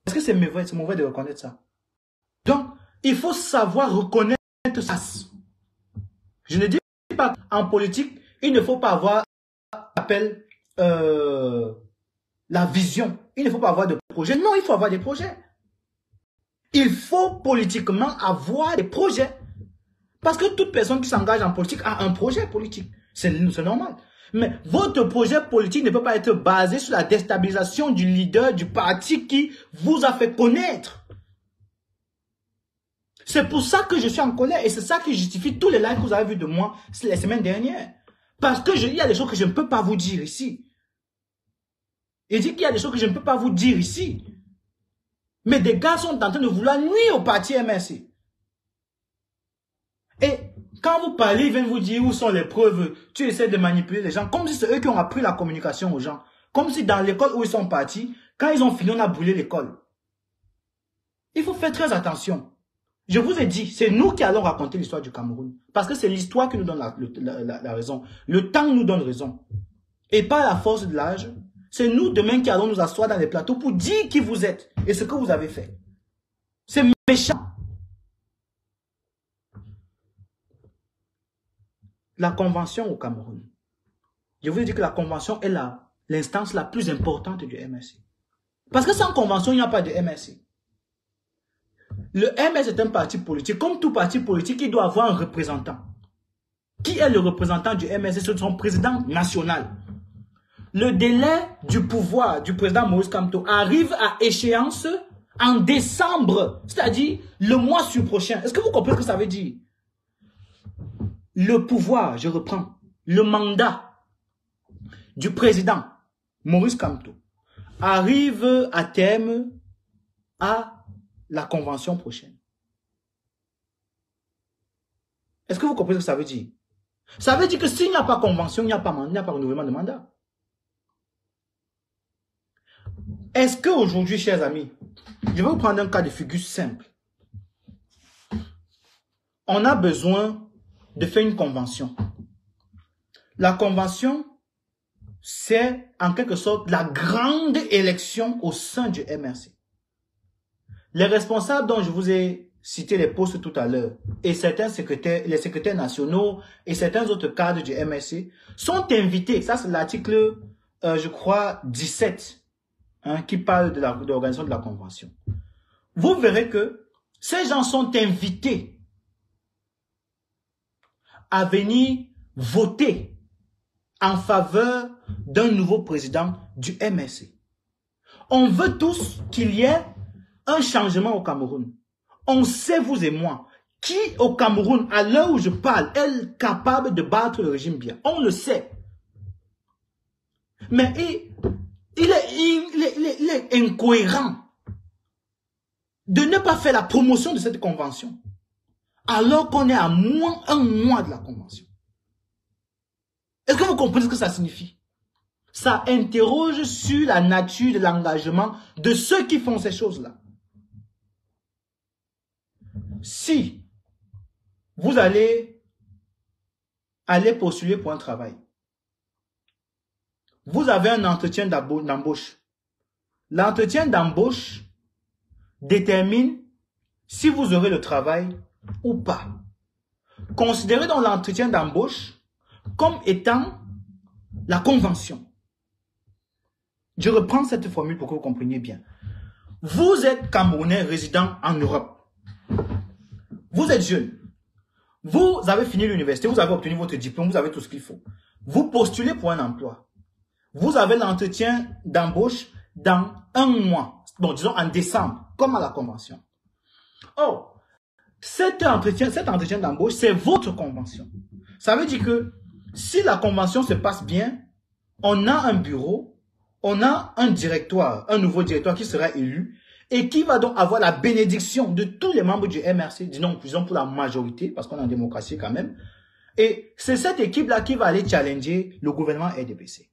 Est-ce que c'est mauvais de reconnaître ça? Donc, il faut savoir reconnaître ça. Je ne dis pas en politique, il ne faut pas avoir appel la vision. Il ne faut pas avoir de projet. Non, il faut avoir des projets. Il faut politiquement avoir des projets. Parce que toute personne qui s'engage en politique a un projet politique. C'est normal. Mais votre projet politique ne peut pas être basé sur la déstabilisation du leader du parti qui vous a fait connaître. C'est pour ça que je suis en colère et c'est ça qui justifie tous les lives que vous avez vus de moi les semaines dernières. Parce que il y a des choses que je ne peux pas vous dire ici. Il dit qu'il y a des choses que je ne peux pas vous dire ici. Mais des gars sont en train de vouloir nuire au parti MRC. Et quand vous parlez, ils viennent vous dire où sont les preuves. Tu essaies de manipuler les gens comme si c'est eux qui ont appris la communication aux gens. Comme si dans l'école où ils sont partis, quand ils ont fini, on a brûlé l'école. Il faut faire très attention. Je vous ai dit, c'est nous qui allons raconter l'histoire du Cameroun. Parce que c'est l'histoire qui nous donne la raison. Le temps nous donne raison. Et pas la force de l'âge. C'est nous demain qui allons nous asseoir dans les plateaux pour dire qui vous êtes et ce que vous avez fait. C'est méchant. La convention au Cameroun. Je vous ai dit que la convention est l'instance la plus importante du MRC. Parce que sans convention, il n'y a pas de MRC. Le MRC est un parti politique. Comme tout parti politique, il doit avoir un représentant. Qui est le représentant du MRC? C'est son président national. Le délai du pouvoir du président Maurice Kamto arrive à échéance en décembre, c'est-à-dire le mois prochain. Est-ce que vous comprenez ce que ça veut dire? Le pouvoir, je reprends, le mandat du président Maurice Kamto arrive à terme à la convention prochaine. Est-ce que vous comprenez ce que ça veut dire? Ça veut dire que s'il n'y a pas convention, il n'y a pas renouvellement de mandat. Est-ce qu'aujourd'hui, chers amis, je vais vous prendre un cas de figure simple. On a besoin de faire une convention. La convention, c'est en quelque sorte la grande élection au sein du MRC. Les responsables dont je vous ai cité les postes tout à l'heure, et certains secrétaires, les secrétaires nationaux et certains autres cadres du MRC sont invités, ça c'est l'article, je crois, 17, qui parle de l'organisation de la convention. Vous verrez que ces gens sont invités à venir voter en faveur d'un nouveau président du MRC. On veut tous qu'il y ait un changement au Cameroun. On sait, vous et moi, qui au Cameroun, à l'heure où je parle, est capable de battre le régime Biya. On le sait. Mais il est incohérent de ne pas faire la promotion de cette convention alors qu'on est à moins un mois de la convention. Est-ce que vous comprenez ce que ça signifie? Ça interroge sur la nature de l'engagement de ceux qui font ces choses-là. Si vous allez postuler pour un travail, vous avez un entretien d'embauche. L'entretien d'embauche détermine si vous aurez le travail ou pas. Considérez donc l'entretien d'embauche comme étant la convention. Je reprends cette formule pour que vous compreniez bien. Vous êtes Camerounais résident en Europe. Vous êtes jeune. Vous avez fini l'université, vous avez obtenu votre diplôme, vous avez tout ce qu'il faut. Vous postulez pour un emploi. Vous avez l'entretien d'embauche dans 1 mois. Bon, disons en décembre, comme à la convention. Or, cet entretien d'embauche, c'est votre convention. Ça veut dire que si la convention se passe bien, on a un bureau, on a un directoire, un nouveau directoire qui sera élu et qui va donc avoir la bénédiction de tous les membres du MRC, disons pour la majorité, parce qu'on est en démocratie quand même. Et c'est cette équipe-là qui va aller challenger le gouvernement RDPC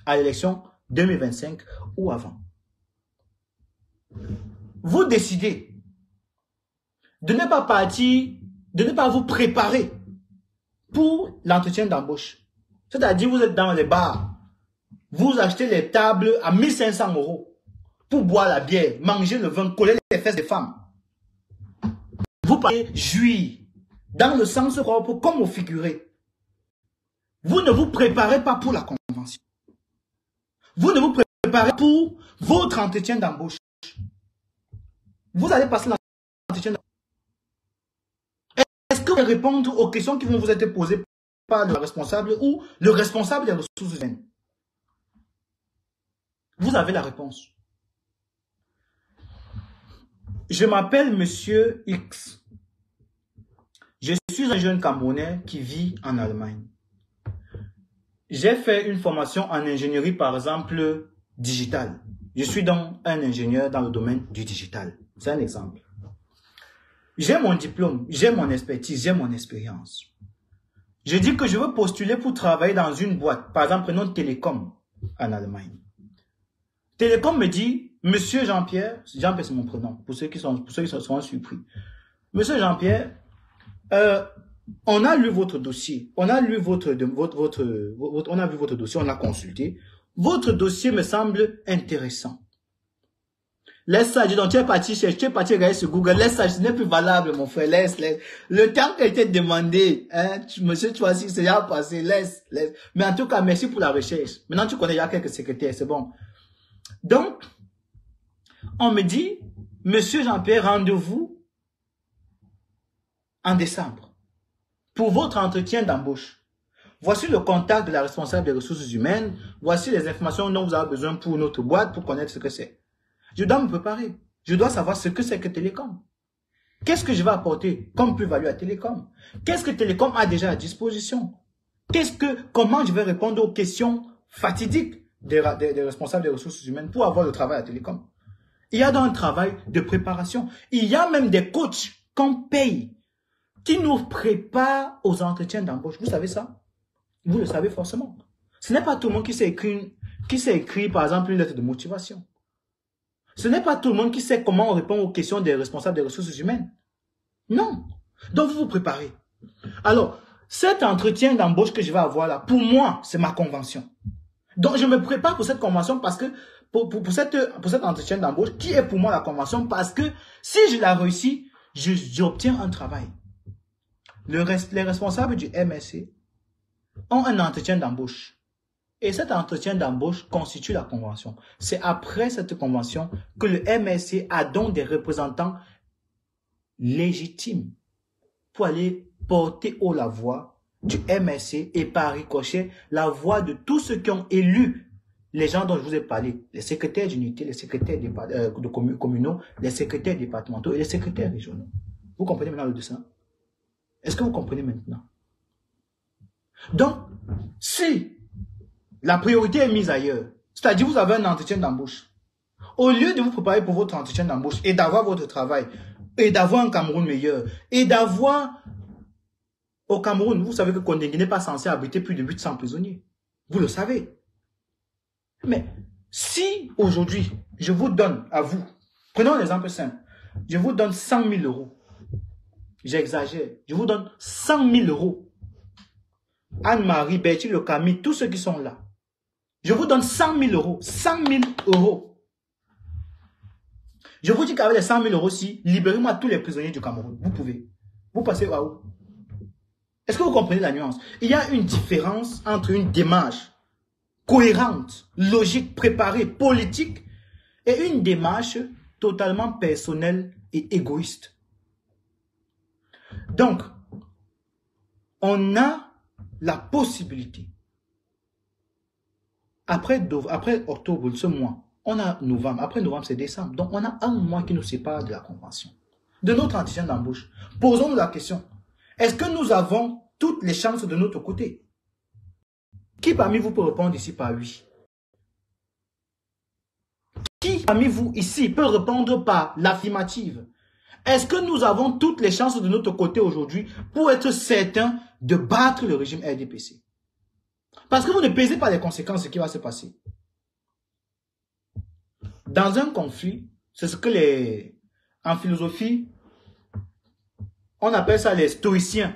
à l'élection 2025 ou avant. Vous décidez de ne pas partir, de ne pas vous préparer pour l'entretien d'embauche. C'est-à-dire, vous êtes dans les bars, vous achetez les tables à 1500 € pour boire la bière, manger le vin, coller les fesses des femmes. Vous partez jouir dans le sens propre comme au figuré. Vous ne vous préparez pas pour la convention. Vous ne vous préparez pour votre entretien d'embauche. Vous allez passer l'entretien d'embauche. Est-ce que vous allez répondre aux questions qui vont vous être posées par le responsable ou le responsable des ressources humaines? Vous avez la réponse. Je m'appelle Monsieur X. Je suis un jeune Camerounais qui vit en Allemagne. J'ai fait une formation en ingénierie, par exemple, digitale. Je suis donc un ingénieur dans le domaine du digital. C'est un exemple. J'ai mon diplôme, j'ai mon expertise, j'ai mon expérience. Je dis que je veux postuler pour travailler dans une boîte, par exemple, prenons Télécom en Allemagne. Télécom me dit, Monsieur Jean-Pierre, Jean-Pierre c'est mon prénom, pour ceux qui seront surpris. Monsieur Jean-Pierre, on a lu votre dossier, on a lu votre dossier, on a consulté. Votre dossier me semble intéressant. Laisse ça, dis donc, tu es parti regarder sur Google, laisse ça, ce n'est plus valable, mon frère, laisse. Le temps qui a été demandé, hein, monsieur Chouassi, c'est déjà passé, laisse. Mais en tout cas, merci pour la recherche. Maintenant, tu connais déjà quelques secrétaires, c'est bon. Donc, on me dit, monsieur Jean-Pierre, rendez-vous en décembre pour votre entretien d'embauche. Voici le contact de la responsable des ressources humaines. Voici les informations dont vous avez besoin pour notre boîte, pour connaître ce que c'est. Je dois me préparer. Je dois savoir ce que c'est que Télécom. Qu'est-ce que je vais apporter comme plus-value à Télécom? Qu'est-ce que Télécom a déjà à disposition? Comment je vais répondre aux questions fatidiques des responsables des ressources humaines pour avoir le travail à Télécom? Il y a donc un travail de préparation. Il y a même des coachs qu'on paye qui nous préparent aux entretiens d'embauche. Vous savez ça? Vous le savez forcément. Ce n'est pas tout le monde qui sait écrire, par exemple, une lettre de motivation. Ce n'est pas tout le monde qui sait comment on répond aux questions des responsables des ressources humaines. Non. Donc, vous vous préparez. Alors, cet entretien d'embauche que je vais avoir là, pour moi, c'est ma convention. Donc, je me prépare pour cette convention parce que, pour cet entretien d'embauche, qui est pour moi la convention, parce que si je la réussis, j'obtiens un travail. Les responsables du MSC ont un entretien d'embauche. Et cet entretien d'embauche constitue la convention. C'est après cette convention que le MSC a donc des représentants légitimes pour aller porter haut la voix du MSC et par ricochet la voix de tous ceux qui ont élu les gens dont je vous ai parlé, les secrétaires d'unité, les secrétaires communaux, les secrétaires départementaux et les secrétaires régionaux. Vous comprenez maintenant le dessin? Est-ce que vous comprenez maintenant? Donc, si la priorité est mise ailleurs, c'est-à-dire vous avez un entretien d'embauche, au lieu de vous préparer pour votre entretien d'embauche et d'avoir votre travail, et d'avoir un Cameroun meilleur, et d'avoir au Cameroun, vous savez que Condé n'est pas censé abriter plus de 800 prisonniers. Vous le savez. Mais si aujourd'hui, je vous donne à vous, prenons un exemple simple, je vous donne 100 000 €. J'exagère. Je vous donne 100 000 €. Anne-Marie, Bertie, Le Camille, tous ceux qui sont là. Je vous donne 100 000 €. 100 000 €. Je vous dis qu'avec les 100 000 €, libérez-moi tous les prisonniers du Cameroun. Vous pouvez. Vous passez à où? Est-ce que vous comprenez la nuance? Il y a une différence entre une démarche cohérente, logique, préparée, politique et une démarche totalement personnelle et égoïste. Donc, on a la possibilité, après octobre, ce mois, on a novembre, après novembre c'est décembre, donc on a un mois qui nous sépare de la convention, de notre entretien d'embauche. Posons-nous la question, est-ce que nous avons toutes les chances de notre côté? Qui parmi vous peut répondre ici par oui? Qui parmi vous ici peut répondre par l'affirmative? Est-ce que nous avons toutes les chances de notre côté aujourd'hui pour être certains de battre le régime RDPC? Parce que vous ne pesez pas les conséquences de ce qui va se passer. Dans un conflit, c'est ce que en philosophie, on appelle ça les stoïciens.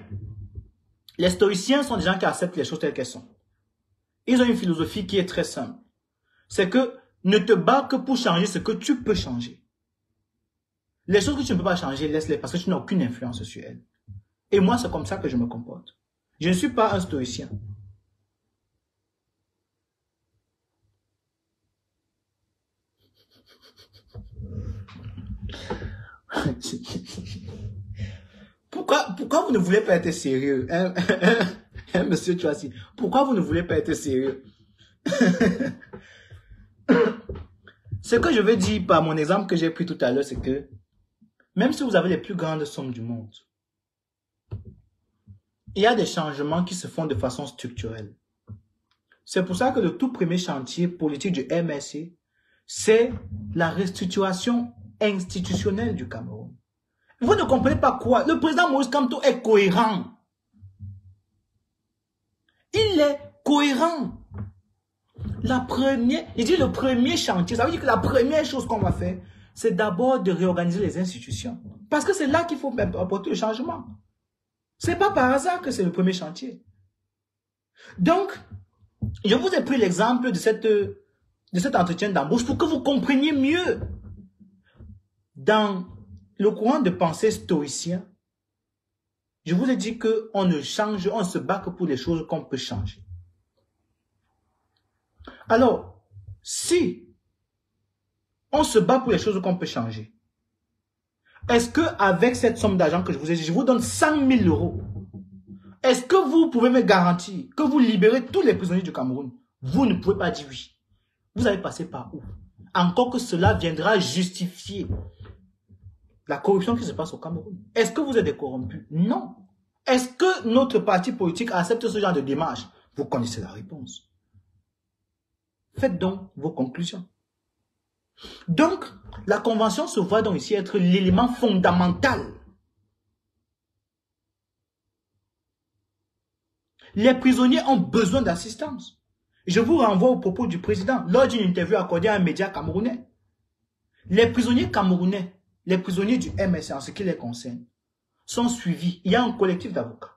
Les stoïciens sont des gens qui acceptent les choses telles qu'elles sont. Ils ont une philosophie qui est très simple. C'est que ne te bats que pour changer ce que tu peux changer. Les choses que tu ne peux pas changer, laisse-les parce que tu n'as aucune influence sur elles. Et moi, c'est comme ça que je me comporte. Je ne suis pas un stoïcien. Pourquoi vous ne voulez pas être sérieux, hein, monsieur Chouassi? Pourquoi vous ne voulez pas être sérieux? Ce que je veux dire par mon exemple que j'ai pris tout à l'heure, c'est que même si vous avez les plus grandes sommes du monde, il y a des changements qui se font de façon structurelle. C'est pour ça que le tout premier chantier politique du MSC, c'est la restructuration institutionnelle du Cameroun. Vous ne comprenez pas quoi? Le président Moïse Kamto est cohérent. Il est cohérent. Il dit le premier chantier, ça veut dire que la première chose qu'on va faire, c'est d'abord de réorganiser les institutions. Parce que c'est là qu'il faut apporter le changement. C'est pas par hasard que c'est le premier chantier. Donc, je vous ai pris l'exemple de cet entretien d'embauche pour que vous compreniez mieux. Dans le courant de pensée stoïcien, je vous ai dit qu'on ne change, on se bat que pour les choses qu'on peut changer. Alors, si on se bat pour les choses qu'on peut changer, est-ce qu'avec cette somme d'argent que je vous ai dit, je vous donne 100 000 euros, est-ce que vous pouvez me garantir que vous libérez tous les prisonniers du Cameroun? Vous ne pouvez pas dire oui. Vous allez passer par où? Encore que cela viendra justifier la corruption qui se passe au Cameroun. Est-ce que vous êtes des corrompus? Non. Est-ce que notre parti politique accepte ce genre de démarche? Vous connaissez la réponse. Faites donc vos conclusions. Donc, la convention se voit donc ici être l'élément fondamental. Les prisonniers ont besoin d'assistance. Je vous renvoie au propos du président lors d'une interview accordée à un média camerounais. Les prisonniers camerounais, les prisonniers du MSC en ce qui les concerne, sont suivis. Il y a un collectif d'avocats.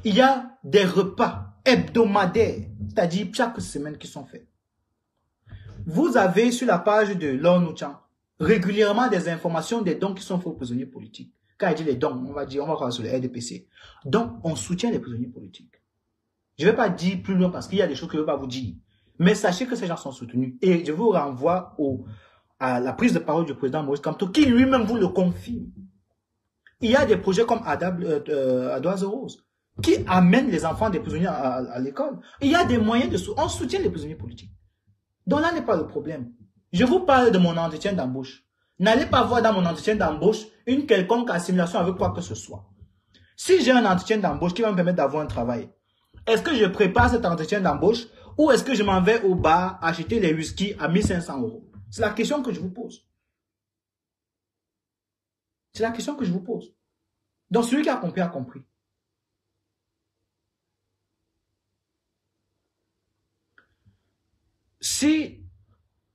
Il y a des repas hebdomadaires, c'est-à-dire chaque semaine qui sont faits. Vous avez sur la page de l'ONU régulièrement des informations des dons qui sont faits aux prisonniers politiques. Quand il dit les dons, on va voir sur le RDPC. Donc, on soutient les prisonniers politiques. Je ne vais pas dire plus loin parce qu'il y a des choses que je ne vais pas vous dire. Mais sachez que ces gens sont soutenus. Et je vous renvoie à la prise de parole du président Moïse Kamto qui lui-même vous le confirme. Il y a des projets comme Adoise Rose qui amènent les enfants des prisonniers à l'école. Il y a des moyens on soutient les prisonniers politiques. Donc là n'est pas le problème. Je vous parle de mon entretien d'embauche. N'allez pas voir dans mon entretien d'embauche une quelconque assimilation avec quoi que ce soit. Si j'ai un entretien d'embauche qui va me permettre d'avoir un travail, est-ce que je prépare cet entretien d'embauche ou est-ce que je m'en vais au bar acheter les whisky à 1500 €? C'est la question que je vous pose. C'est la question que je vous pose. Donc celui qui a compris a compris. Si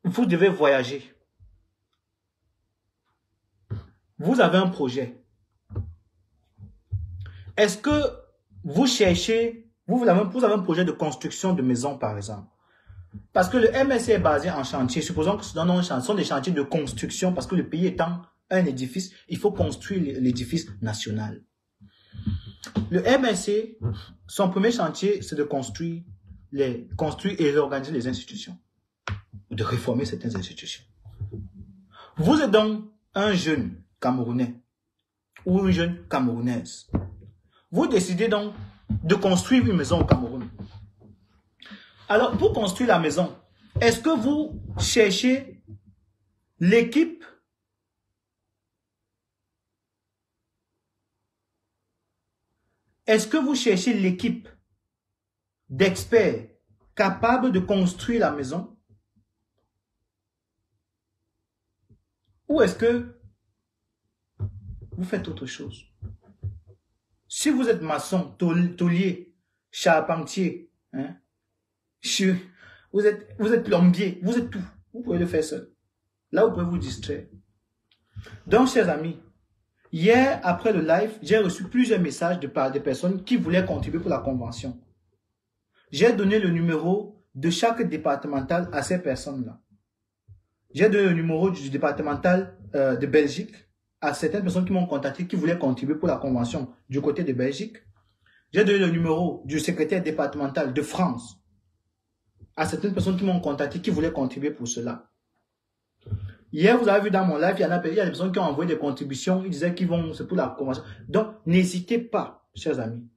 vous devez voyager, vous avez un projet. Est-ce que vous cherchez, vous avez un projet de construction de maison par exemple? Parce que le MSC est basé en chantier. Supposons que ce sont des chantiers de construction parce que le pays étant un édifice, il faut construire l'édifice national. Le MSC, son premier chantier, c'est de construire et réorganiser les institutions. De réformer certaines institutions. Vous êtes donc un jeune Camerounais ou une jeune Camerounaise. Vous décidez donc de construire une maison au Cameroun. Alors, pour construire la maison, est-ce que vous cherchez l'équipe d'experts capables de construire la maison? Ou est-ce que vous faites autre chose? Si vous êtes maçon, taulier, charpentier, hein, vous êtes plombier, vous êtes tout. Vous pouvez le faire seul. Là, vous pouvez vous distraire. Donc, chers amis, hier, après le live, j'ai reçu plusieurs messages de part des personnes qui voulaient contribuer pour la convention. J'ai donné le numéro de chaque départemental à ces personnes-là. J'ai donné le numéro du départemental de Belgique à certaines personnes qui m'ont contacté, qui voulaient contribuer pour la convention du côté de Belgique. J'ai donné le numéro du secrétaire départemental de France à certaines personnes qui m'ont contacté, qui voulaient contribuer pour cela. Hier, vous avez vu dans mon live, il y a des personnes qui ont envoyé des contributions, ils disaient qu'ils vont, c'est pour la convention. Donc, n'hésitez pas, chers amis.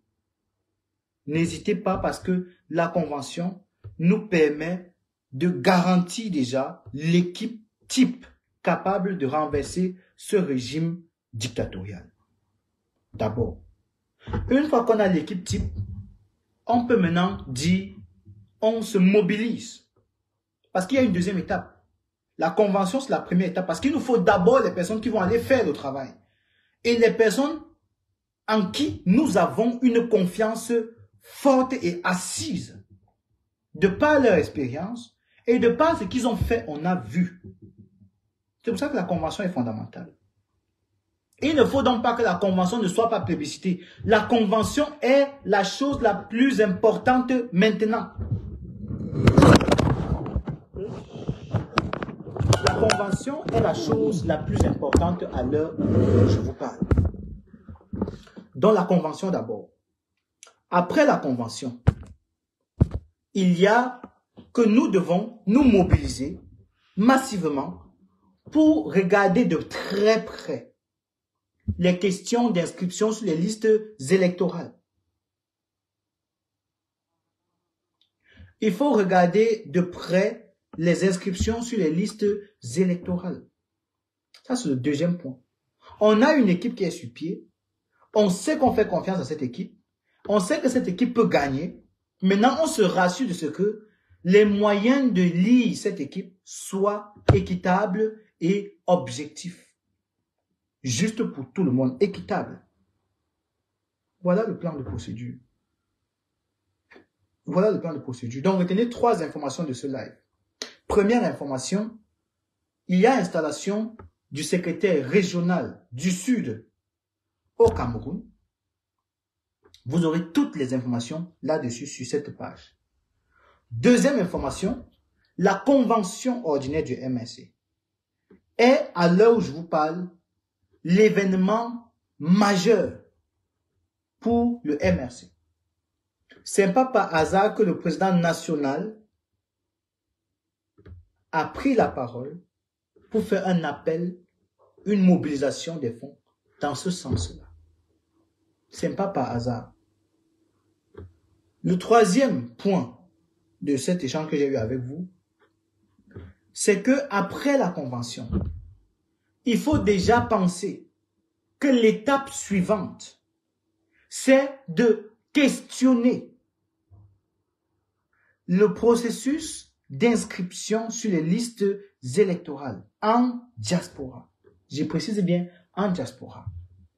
N'hésitez pas parce que la convention nous permet de garantir déjà l'équipe type capable de renverser ce régime dictatorial. D'abord, une fois qu'on a l'équipe type, on peut maintenant dire, on se mobilise. Parce qu'il y a une deuxième étape. La convention, c'est la première étape parce qu'il nous faut d'abord les personnes qui vont aller faire le travail. Et les personnes en qui nous avons une confiance forte et assise. De par leur expérience et de par ce qu'ils ont fait, on a vu. C'est pour ça que la convention est fondamentale. Il ne faut donc pas que la convention ne soit pas plébiscitée. La convention est la chose la plus importante maintenant. La convention est la chose la plus importante à l'heure où je vous parle. Dans la convention d'abord. Après la convention, il y a que nous devons nous mobiliser massivement pour regarder de très près les questions d'inscription sur les listes électorales. Il faut regarder de près les inscriptions sur les listes électorales. Ça, c'est le deuxième point. On a une équipe qui est sur pied. On sait qu'on fait confiance à cette équipe. On sait que cette équipe peut gagner. Maintenant, on se rassure de ce que les moyens de lire cette équipe soient équitables et objectifs. Juste pour tout le monde, équitable. Voilà le plan de procédure. Voilà le plan de procédure. Donc, retenez 3 informations de ce live. Première information, il y a installation du secrétaire régional du Sud au Cameroun. Vous aurez toutes les informations là-dessus sur cette page. Deuxième information, la convention ordinaire du MRC est, à l'heure où je vous parle, l'événement majeur pour le MRC. Ce n'est pas par hasard que le président national a pris la parole pour faire un appel, une mobilisation des fonds dans ce sens-là. Ce n'est pas par hasard. Le troisième point de cet échange que j'ai eu avec vous, c'est que après la convention, il faut déjà penser que l'étape suivante, c'est de questionner le processus d'inscription sur les listes électorales en diaspora. Je précise bien en diaspora.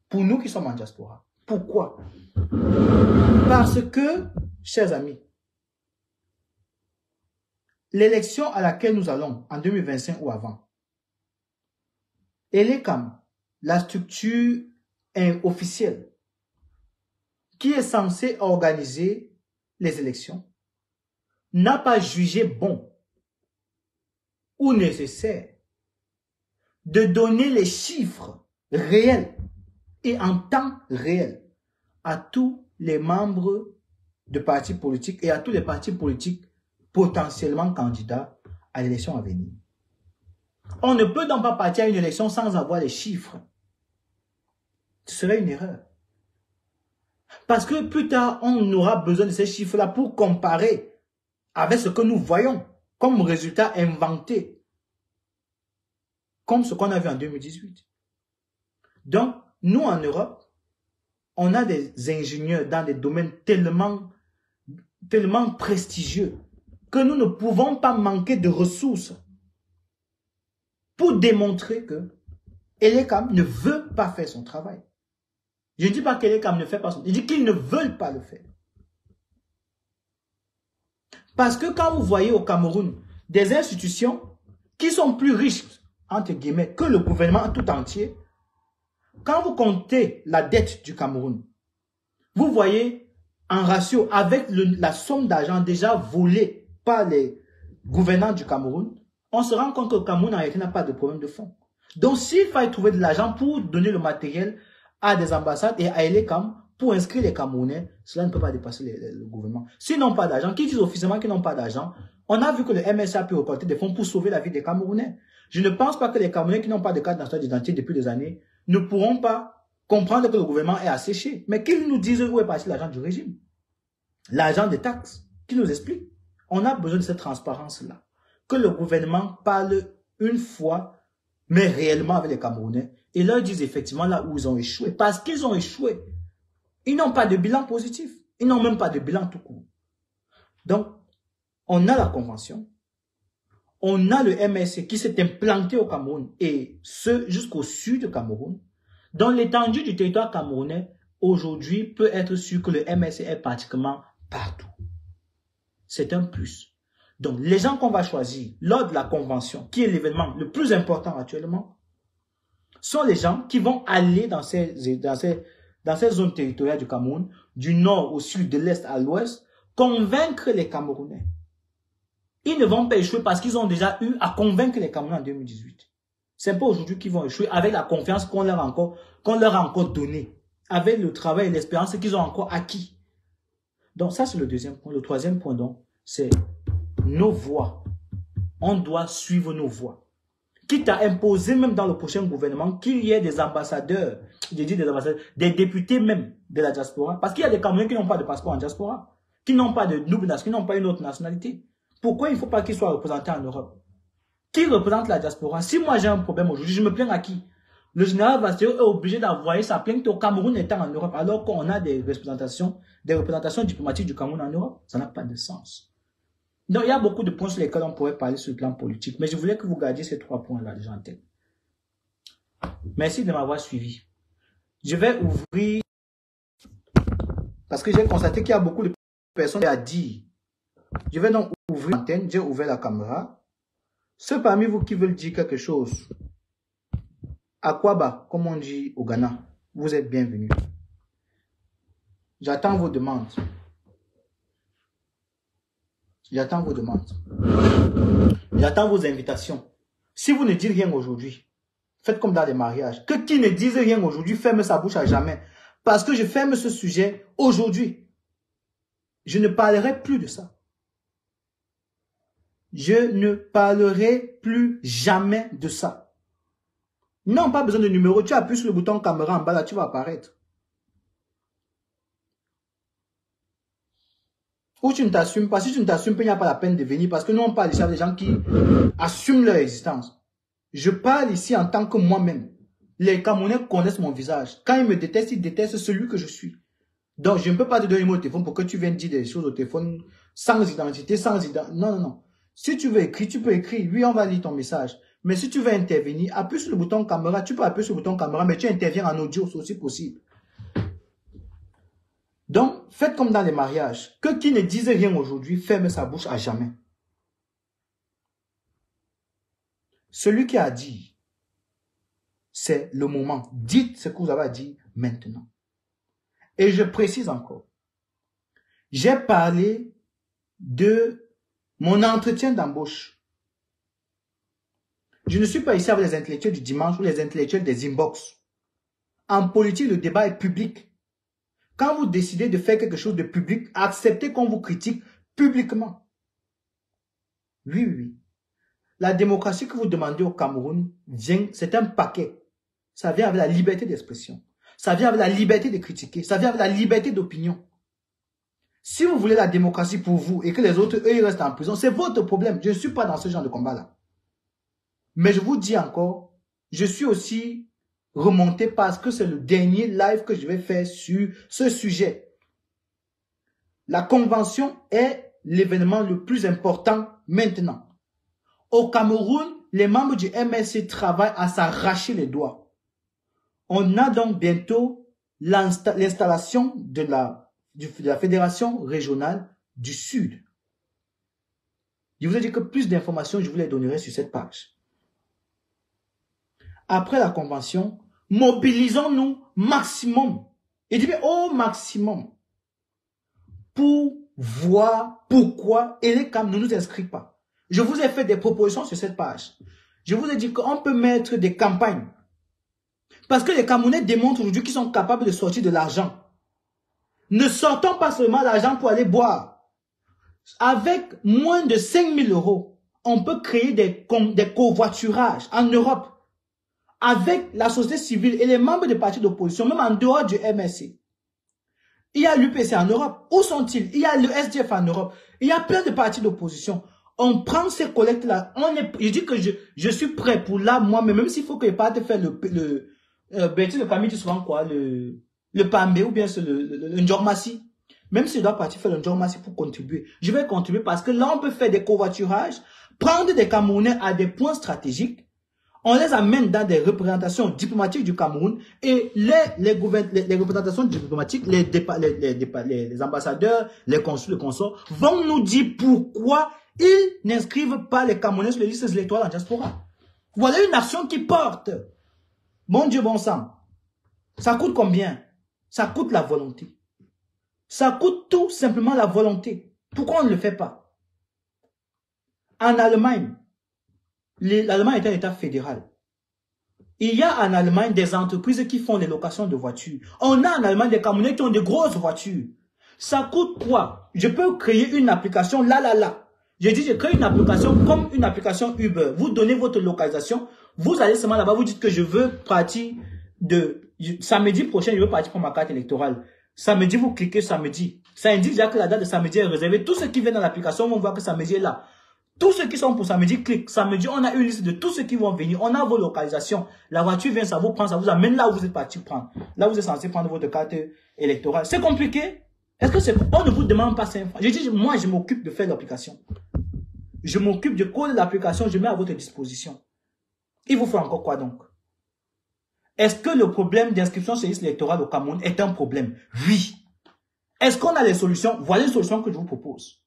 Pour nous qui sommes en diaspora. Pourquoi? Parce que, chers amis, l'élection à laquelle nous allons en 2025 ou avant, elle est comme la structure officielle qui est censée organiser les élections, n'a pas jugé bon ou nécessaire de donner les chiffres réels et en temps réel à tous les membres de partis politiques et à tous les partis politiques potentiellement candidats à l'élection à venir. On ne peut donc pas partir à une élection sans avoir les chiffres. Ce serait une erreur. Parce que plus tard, on aura besoin de ces chiffres-là pour comparer avec ce que nous voyons comme résultat inventé, comme ce qu'on a vu en 2018. Donc, nous en Europe, on a des ingénieurs dans des domaines tellement prestigieux que nous ne pouvons pas manquer de ressources pour démontrer que Elekam ne veut pas faire son travail. Je ne dis pas qu'Elekam ne fait pas son travail, je dis qu'ils ne veulent pas le faire. Parce que quand vous voyez au Cameroun des institutions qui sont plus riches, entre guillemets, que le gouvernement tout entier, quand vous comptez la dette du Cameroun, vous voyez en ratio avec la somme d'argent déjà volée par les gouvernants du Cameroun, on se rend compte que le Cameroun en réalité n'a pas de problème de fonds. Donc s'il fallait trouver de l'argent pour donner le matériel à des ambassades et à Elekam pour inscrire les Camerounais, cela ne peut pas dépasser le gouvernement. S'ils n'ont pas d'argent, qui disent officiellement qu'ils n'ont pas d'argent, on a vu que le MSA a pu reporter des fonds pour sauver la vie des Camerounais. Je ne pense pas que les Camerounais qui n'ont pas de carte nationale d'identité depuis des années ne pourront pas comprendre que le gouvernement est asséché. Mais qu'ils nous disent où est parti l'argent du régime, l'argent des taxes, qu'ils nous expliquent. On a besoin de cette transparence-là. Que le gouvernement parle une fois, mais réellement avec les Camerounais, et leur disent effectivement là où ils ont échoué. Parce qu'ils ont échoué. Ils n'ont pas de bilan positif. Ils n'ont même pas de bilan tout court. Donc, on a la convention. On a le MSC qui s'est implanté au Cameroun, et ce jusqu'au sud du Cameroun. Dans l'étendue du territoire camerounais, aujourd'hui, peut être sûr que le MSC est pratiquement partout. C'est un plus. Donc, les gens qu'on va choisir lors de la convention, qui est l'événement le plus important actuellement, sont les gens qui vont aller dans ces zones territoriales du Cameroun, du nord au sud, de l'est à l'ouest, convaincre les Camerounais. Ils ne vont pas échouer parce qu'ils ont déjà eu à convaincre les Camerounais en 2018. C'est pas aujourd'hui qu'ils vont échouer avec la confiance qu'on leur a encore donnée, avec le travail et l'expérience qu'ils ont encore acquis. Donc ça, c'est le deuxième point. Le troisième point, donc, c'est nos voix. On doit suivre nos voix. Quitte à imposer même dans le prochain gouvernement qu'il y ait des ambassadeurs, j'ai dit des ambassadeurs, des députés même de la diaspora. Parce qu'il y a des Camerounais qui n'ont pas de passeport en diaspora, qui n'ont pas de double nationalité, qui n'ont pas une autre nationalité. Pourquoi il ne faut pas qu'ils soient représentés en Europe? Qui représente la diaspora? Si moi j'ai un problème aujourd'hui, je me plains à qui? Le général Vastéo est obligé d'envoyer sa plainte au Cameroun étant en Europe, alors qu'on a des représentations diplomatiques du Cameroun en Europe. Ça n'a pas de sens. Donc, il y a beaucoup de points sur lesquels on pourrait parler sur le plan politique, mais je voulais que vous gardiez ces 3 points-là déjà en tête. Merci de m'avoir suivi. Je vais ouvrir, parce que j'ai constaté qu'il y a beaucoup de personnes à dire. Je vais donc ouvrir l'antenne, j'ai ouvert la caméra. Ceux parmi vous qui veulent dire quelque chose, Akwaba, comme on dit au Ghana, vous êtes bienvenus. J'attends vos demandes. J'attends vos demandes. J'attends vos invitations. Si vous ne dites rien aujourd'hui, faites comme dans les mariages. Que qui ne dise rien aujourd'hui ferme sa bouche à jamais. Parce que je ferme ce sujet aujourd'hui. Je ne parlerai plus de ça. Je ne parlerai plus jamais de ça. Non, pas besoin de numéro. Tu appuies sur le bouton caméra en bas, là, tu vas apparaître. Ou tu ne t'assumes pas. Si tu ne t'assumes pas, il n'y a pas la peine de venir. Parce que nous, on parle ici avec des gens qui assument leur existence. Je parle ici en tant que moi-même. Les Camerounais connaissent mon visage. Quand ils me détestent, ils détestent celui que je suis. Donc, je ne peux pas te donner mon téléphone pour que tu viennes dire des choses au téléphone sans identité, sans identité. Non, non, non. Si tu veux écrire, tu peux écrire. Oui, on va lire ton message. Mais si tu veux intervenir, appuie sur le bouton caméra. Tu peux appuyer sur le bouton caméra, mais tu interviens en audio, c'est aussi possible. Donc, faites comme dans les mariages. Que qui ne dise rien aujourd'hui, ferme sa bouche à jamais. Celui qui a dit, c'est le moment. Dites ce que vous avez à dire maintenant. Et je précise encore. J'ai parlé de mon entretien d'embauche. Je ne suis pas ici avec les intellectuels du dimanche ou les intellectuels des inbox. En politique, le débat est public. Quand vous décidez de faire quelque chose de public, acceptez qu'on vous critique publiquement. Oui, oui, oui. La démocratie que vous demandez au Cameroun vient, c'est un paquet. Ça vient avec la liberté d'expression. Ça vient avec la liberté de critiquer. Ça vient avec la liberté d'opinion. Si vous voulez la démocratie pour vous et que les autres, eux, ils restent en prison, c'est votre problème. Je ne suis pas dans ce genre de combat-là. Mais je vous dis encore, je suis aussi remonté parce que c'est le dernier live que je vais faire sur ce sujet. La convention est l'événement le plus important maintenant. Au Cameroun, les membres du MLC travaillent à s'arracher les doigts. On a donc bientôt l'installation de la Fédération régionale du Sud. Je vous ai dit que plus d'informations, je vous les donnerai sur cette page. Après la convention, mobilisons-nous maximum. Et je dis au maximum pour voir pourquoi Elecam ne nous inscrit pas. Je vous ai fait des propositions sur cette page. Je vous ai dit qu'on peut mettre des campagnes. Parce que les Camerounais démontrent aujourd'hui qu'ils sont capables de sortir de l'argent. Ne sortons pas seulement l'argent pour aller boire. Avec moins de 5 000 €, on peut créer des covoiturages en Europe. Avec la société civile et les membres des partis d'opposition, même en dehors du MSC. Il y a l'UPC en Europe. Où sont-ils? Il y a le SDF en Europe. Il y a plein de partis d'opposition. On prend ces collectes-là. Je dis que je suis prêt pour là, moi, mais même s'il faut que je parte faire le Camille dit souvent quoi, le Pambé ou bien le Ndjormassi. Même si je dois partir faire le Ndjormassi pour contribuer, je vais contribuer parce que là, on peut faire des covoiturages, prendre des Camerounais à des points stratégiques. On les amène dans des représentations diplomatiques du Cameroun et les représentations diplomatiques, les ambassadeurs, les consuls, les consorts vont nous dire pourquoi ils n'inscrivent pas les Camerounais sur les listes électorales en diaspora. Voilà une action qui porte. Mon Dieu, bon sang. Ça coûte combien? Ça coûte la volonté. Ça coûte tout simplement la volonté. Pourquoi on ne le fait pas? En Allemagne, l'Allemagne est un État fédéral. Il y a en Allemagne des entreprises qui font les locations de voitures. On a en Allemagne des Camerounais qui ont de grosses voitures. Ça coûte quoi? Je peux créer une application là. Je dis, je crée une application comme une application Uber. Vous donnez votre localisation. Vous allez seulement là-bas, vous dites que je veux partir samedi prochain, je veux partir pour ma carte électorale. Samedi, vous cliquez samedi. Ça indique déjà que la date de samedi est réservée. Tous ceux qui viennent dans l'application vont voir que samedi est là. Tous ceux qui sont pour samedi, cliquent. Samedi, on a une liste de tous ceux qui vont venir. On a vos localisations. La voiture vient, ça vous prend, ça vous amène là où vous êtes parti prendre. Là où vous êtes censé prendre votre carte électorale. C'est compliqué? Est-ce que on ne vous demande pas 5 francs? Je dis, moi, je m'occupe de faire l'application. Je m'occupe de coder l'application, je mets à votre disposition. Il vous faut encore quoi donc? Est-ce que le problème d'inscription sur les listes électorales au Cameroun est un problème? Oui. Est-ce qu'on a les solutions? Voilà les solutions que je vous propose.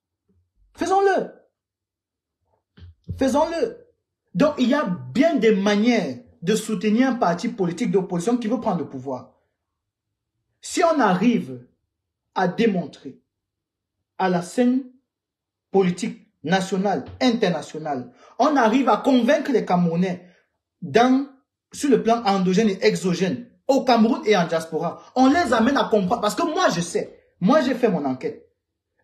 Faisons-le. Faisons-le. Donc, il y a bien des manières de soutenir un parti politique d'opposition qui veut prendre le pouvoir. Si on arrive à démontrer à la scène politique nationale, internationale, on arrive à convaincre les Camerounais sur le plan endogène et exogène, au Cameroun et en diaspora, on les amène à comprendre. Parce que moi, je sais. Moi, j'ai fait mon enquête.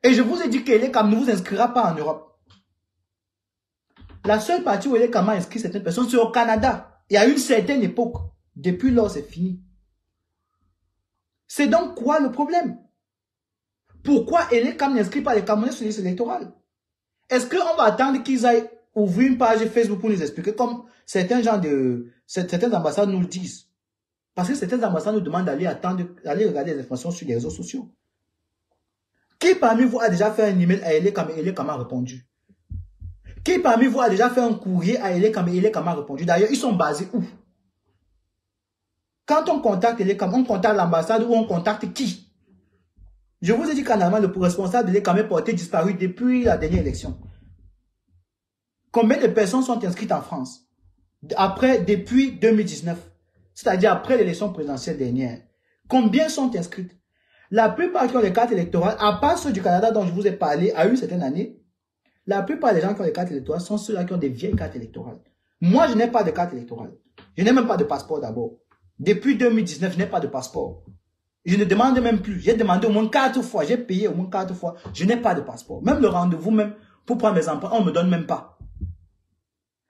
Et je vous ai dit que Elecam ne vous inscrira pas en Europe. La seule partie où Elecam a inscrit certaines personnes, c'est au Canada. Et à une certaine époque. Depuis lors, c'est fini. C'est donc quoi le problème? Pourquoi Elecam n'inscrit pas les Camerounais sur les listes électorales? Est-ce qu'on va attendre qu'ils aillent ouvrir une page Facebook pour nous expliquer comme certains ambassades nous le disent? Parce que certaines ambassades nous demandent d'aller regarder les informations sur les réseaux sociaux. Qui parmi vous a déjà fait un email à Elecam et Elecam a répondu? Qui parmi vous a déjà fait un courrier à Elecam et Elecam a répondu? D'ailleurs, ils sont basés où? Quand on contacte Elecam, on contacte l'ambassade ou on contacte qui? Je vous ai dit qu'en Allemagne, le responsable de l'Elecam est porté disparu depuis la dernière élection. Combien de personnes sont inscrites en France? Depuis 2019. C'est-à-dire après l'élection présidentielle dernière. Combien sont inscrites? La plupart qui ont les cartes électorales, à part ceux du Canada dont je vous ai parlé à une certaine année, la plupart des gens qui ont les cartes électorales sont ceux-là qui ont des vieilles cartes électorales. Moi, je n'ai pas de carte électorale. Je n'ai même pas de passeport d'abord. Depuis 2019, je n'ai pas de passeport. Je ne demande même plus. J'ai demandé au moins 4 fois. J'ai payé au moins 4 fois. Je n'ai pas de passeport. Même le rendez-vous, même pour prendre mes emprunts, on ne me donne même pas.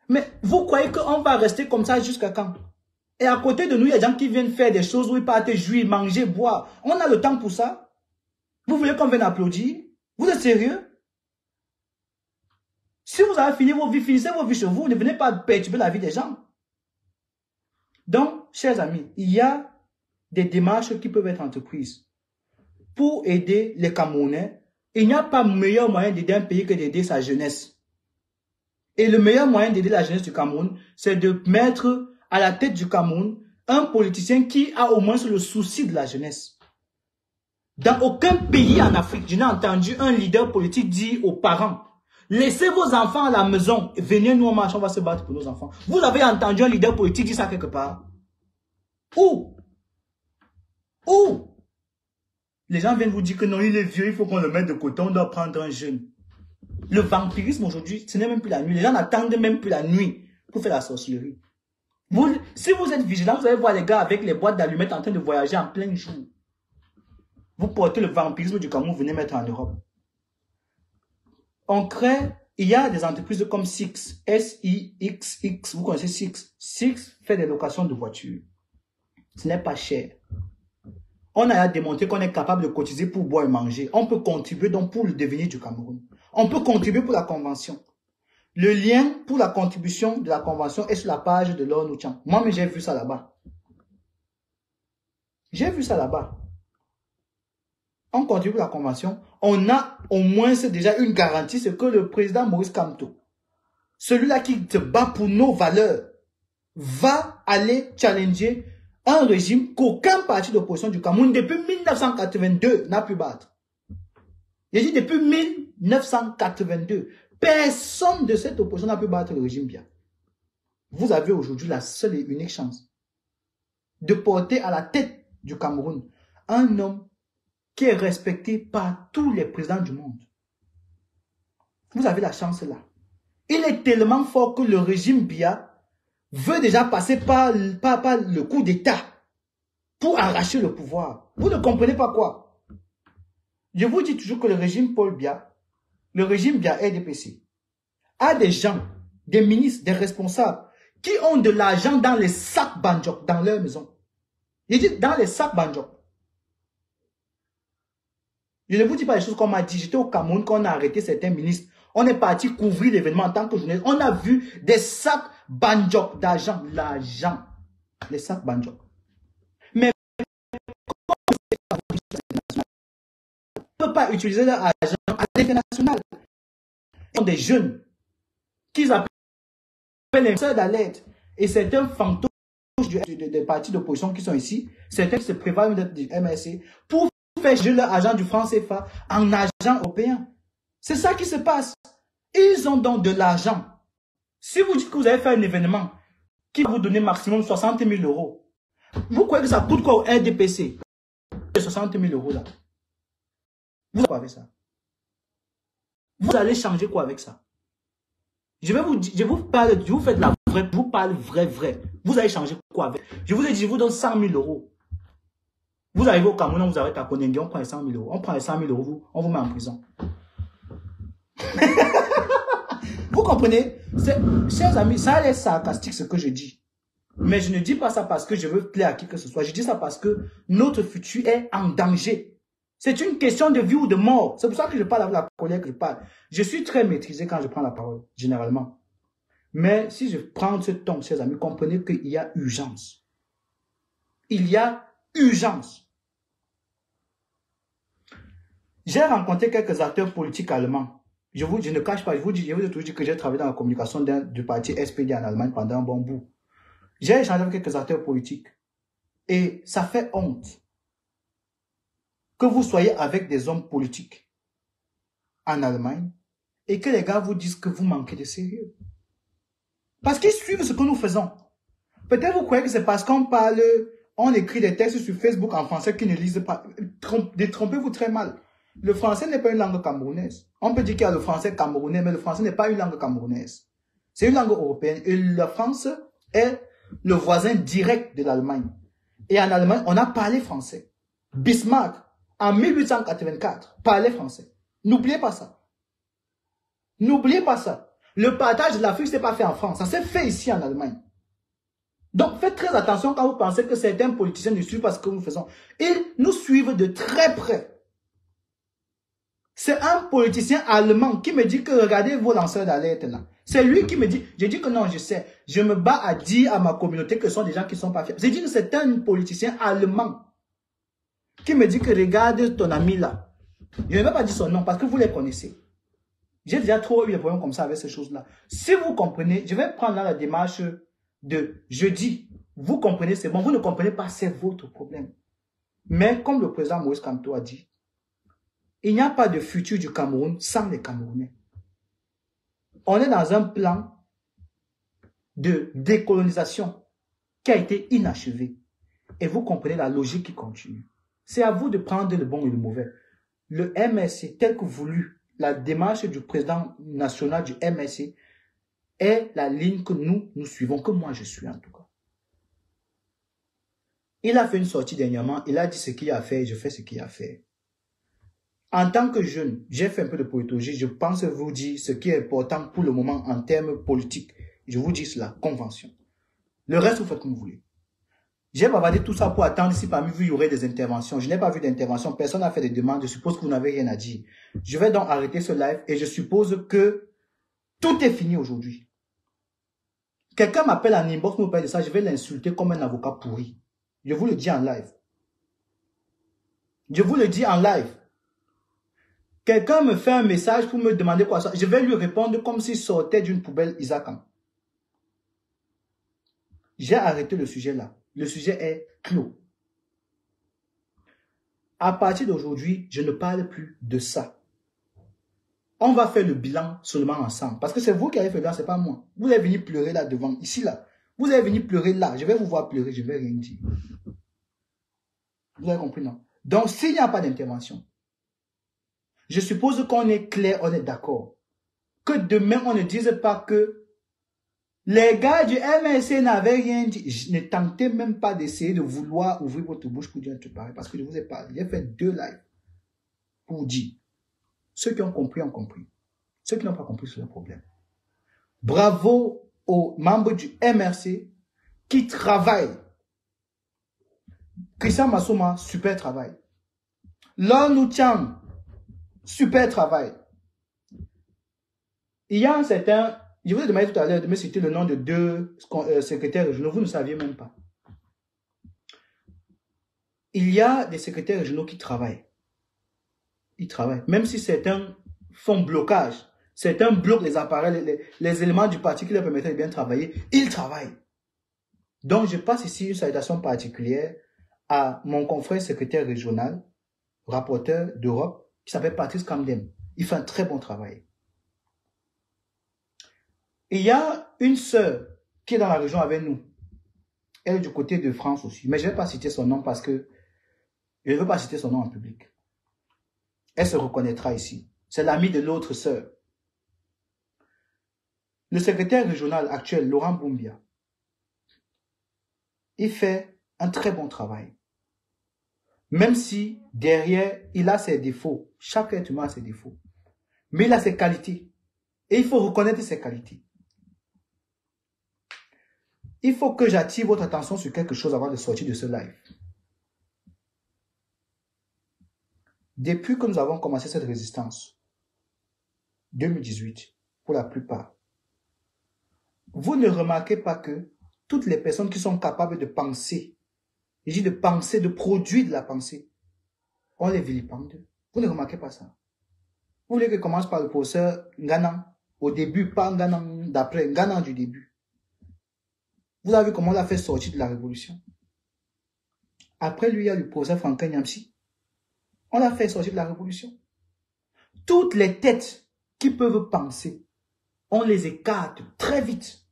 Mais vous croyez qu'on va rester comme ça jusqu'à quand? Et à côté de nous, il y a des gens qui viennent faire des choses où ils partent jouir, manger, boire. On a le temps pour ça. Vous voulez qu'on vienne applaudir? Vous êtes sérieux? Si vous avez fini vos vies, finissez vos vies chez vous. Ne venez pas perturber la vie des gens. Donc, chers amis, il y a des démarches qui peuvent être entreprises pour aider les Camerounais. Il n'y a pas meilleur moyen d'aider un pays que d'aider sa jeunesse. Et le meilleur moyen d'aider la jeunesse du Cameroun, c'est de mettre à la tête du Cameroun un politicien qui a au moins le souci de la jeunesse. Dans aucun pays en Afrique, je n'ai entendu un leader politique dire aux parents, laissez vos enfants à la maison, venez nous en marche, on va se battre pour nos enfants. Vous avez entendu un leader politique dire ça quelque part? Où? Où? Les gens viennent vous dire que non, il est vieux, il faut qu'on le mette de côté, on doit prendre un jeune. Le vampirisme aujourd'hui, ce n'est même plus la nuit. Les gens n'attendent même plus la nuit pour faire la sorcellerie. Si vous êtes vigilant, vous allez voir les gars avec les boîtes d'allumettes en train de voyager en plein jour. Vous portez le vampirisme du Cameroun, venez mettre en Europe. On crée, il y a des entreprises comme Six, S-I-X-X, vous connaissez Six. Six fait des locations de voitures. Ce n'est pas cher. On a démontré qu'on est capable de cotiser pour boire et manger. On peut contribuer donc pour le devenir du Cameroun. On peut contribuer pour la convention. Le lien pour la contribution de la convention est sur la page de l'ONU. Moi, mais j'ai vu ça là-bas. J'ai vu ça là-bas. On contribue pour la convention. On a au moins déjà une garantie, c'est que le président Maurice Kamto, celui-là qui se bat pour nos valeurs, va aller challenger un régime qu'aucun parti d'opposition du Cameroun depuis 1982 n'a pu battre. J'ai dit depuis 1982, personne de cette opposition n'a pu battre le régime Biya. Vous avez aujourd'hui la seule et unique chance de porter à la tête du Cameroun un homme qui est respecté par tous les présidents du monde. Vous avez la chance là. Il est tellement fort que le régime Biya veut déjà passer par le coup d'État pour arracher le pouvoir. Vous ne comprenez pas quoi? Je vous dis toujours que le régime Paul Biya, le régime Biya RDPC, a des gens, des ministres, des responsables qui ont de l'argent dans les sacs Banjok, dans leur maison. Je dis dans les sacs Banjok. Je ne vous dis pas les choses qu'on m'a dit. J'étais au Cameroun quand on a arrêté certains ministres. On est parti couvrir l'événement en tant que journaliste. On a vu des sacs Banjok d'argent. L'argent. Les sacs Banjok. Mais on ne peut pas utiliser leur argent à l'international. Ils sont des jeunes qu'ils appellent les sœurs d'alerte. Et certains fantômes des partis d'opposition qui sont ici, certains qui se prévalent d'être du MRC, pour faire jouer leur argent du franc CFA en argent européen. C'est ça qui se passe. Ils ont donc de l'argent. Si vous dites que vous allez faire un événement qui va vous donner maximum 60 000 €, vous croyez que ça coûte quoi au RDPC? 60 000 € là. Vous quoi avec ça? Vous allez changer quoi avec ça? Je vous parle, je vous fais de la vraie, je vous parle vrai. Vous allez changer quoi avec? Je vous ai dit, je vous donne 100 000 €. Vous arrivez au Cameroun, on vous arrête à Konengue, on prend les 100 000 €. On prend les 100 000 €, on vous met en prison. Vous comprenez? Chers amis, ça a l'air sarcastique ce que je dis. Mais je ne dis pas ça parce que je veux plaire à qui que ce soit. Je dis ça parce que notre futur est en danger. C'est une question de vie ou de mort. C'est pour ça que je parle avec la colère que je parle. Je suis très maîtrisé quand je prends la parole, généralement. Mais si je prends ce ton, chers amis, comprenez qu'il y a urgence. Il y a urgence. J'ai rencontré quelques acteurs politiques allemands. Je ne cache pas, je vous ai toujours dit que j'ai travaillé dans la communication du parti SPD en Allemagne pendant un bon bout. J'ai échangé avec quelques acteurs politiques. Et ça fait honte que vous soyez avec des hommes politiques en Allemagne et que les gars vous disent que vous manquez de sérieux. Parce qu'ils suivent ce que nous faisons. Peut-être vous croyez que c'est parce qu'on parle, on écrit des textes sur Facebook en français qu'ils ne lisent pas. Détrompez-vous très mal. Le français n'est pas une langue camerounaise. On peut dire qu'il y a le français camerounais, mais le français n'est pas une langue camerounaise. C'est une langue européenne. Et la France est le voisin direct de l'Allemagne. Et en Allemagne, on a parlé français. Bismarck, en 1884, parlait français. N'oubliez pas ça. N'oubliez pas ça. Le partage de l'Afrique, ce n'est pas fait en France. Ça s'est fait ici en Allemagne. Donc, faites très attention quand vous pensez que certains politiciens nous suivent parce que nous faisons. Ils nous suivent de très près. C'est un politicien allemand qui me dit que regardez vos lanceurs d'alerte là. C'est lui qui me dit, je dis que non, je sais. Je me bats à dire à ma communauté que ce sont des gens qui ne sont pas fiers. Je dis que c'est un politicien allemand qui me dit que regarde ton ami là. Je ne vais pas dire son nom parce que vous les connaissez. J'ai déjà trop eu des problèmes comme ça avec ces choses-là. Si vous comprenez, je vais prendre la démarche de jeudi. Vous comprenez, c'est bon. Vous ne comprenez pas, c'est votre problème. Mais comme le président Moïse Kamto a dit, il n'y a pas de futur du Cameroun sans les Camerounais. On est dans un plan de décolonisation qui a été inachevé. Et vous comprenez la logique qui continue. C'est à vous de prendre le bon et le mauvais. Le MSC, tel que voulu, la démarche du président national du MSC est la ligne que nous suivons, que moi je suis en tout cas. Il a fait une sortie dernièrement, il a dit ce qu'il a fait, je fais ce qu'il a fait. En tant que jeune, j'ai fait un peu de politologie, je pense vous dire ce qui est important pour le moment en termes politiques. Je vous dis cela, convention. Le reste, vous faites comme vous voulez. J'ai bavardé tout ça pour attendre si parmi vous, il y aurait des interventions. Je n'ai pas vu d'intervention, personne n'a fait des demandes, je suppose que vous n'avez rien à dire. Je vais donc arrêter ce live et je suppose que tout est fini aujourd'hui. Quelqu'un m'appelle en inbox, me parle de ça, je vais l'insulter comme un avocat pourri. Je vous le dis en live. Je vous le dis en live. Quelqu'un me fait un message pour me demander quoi ça. Je vais lui répondre comme s'il sortait d'une poubelle Isaacan. J'ai arrêté le sujet là. Le sujet est clos. À partir d'aujourd'hui, je ne parle plus de ça. On va faire le bilan seulement ensemble. Parce que c'est vous qui avez fait le bilan, c'est pas moi. Vous allez venir pleurer là devant, ici là. Vous allez venir pleurer là. Je vais vous voir pleurer, je ne vais rien dire. Vous avez compris, non? Donc, s'il n'y a pas d'intervention, je suppose qu'on est clair, on est d'accord. Que demain, on ne dise pas que les gars du MSC n'avaient rien dit. Ne tentez même pas d'essayer de vouloir ouvrir votre bouche pour dire un truc pareil. Parce que je vous ai parlé. J'ai fait 2 lives pour dire. Ceux qui ont compris ont compris. Ceux qui n'ont pas compris, c'est le problème. Bravo aux membres du MRC qui travaillent. Christian Massouma, super travail. Lon Noutiam, super travail. Il y a un certain, je vous ai demandé tout à l'heure de me citer le nom de 2 secrétaires régionaux, vous ne saviez même pas. Il y a des secrétaires régionaux qui travaillent. Ils travaillent. Même si certains font blocage, certains bloquent les appareils, les éléments du parti qui leur permettraient de bien travailler, ils travaillent. Donc, je passe ici une salutation particulière à mon confrère secrétaire régional, rapporteur d'Europe, qui s'appelle Patrice Camden. Il fait un très bon travail. Il y a une sœur qui est dans la région avec nous. Elle est du côté de France aussi. Mais je ne vais pas citer son nom parce que je ne veux pas citer son nom en public. Elle se reconnaîtra ici. C'est l'amie de l'autre sœur. Le secrétaire régional actuel, Laurent Boumbia, il fait un très bon travail. Même si derrière, il a ses défauts. Chaque être humain a ses défauts. Mais il a ses qualités. Et il faut reconnaître ses qualités. Il faut que j'attire votre attention sur quelque chose avant de sortir de ce live. Depuis que nous avons commencé cette résistance, 2018, pour la plupart, vous ne remarquez pas que toutes les personnes qui sont capables de penser, je dis de penser, de produire de la pensée, on les vilipende. Vous ne remarquez pas ça. Vous voulez que je commence par le professeur Nganan, au début, pas Nganan d'après, Nganan du début. Vous avez vu comment on l'a fait sortir de la révolution. Après lui, il y a le professeur Franklin Nyamsi. On l'a fait sortir de la révolution. Toutes les têtes qui peuvent penser, on les écarte très vite.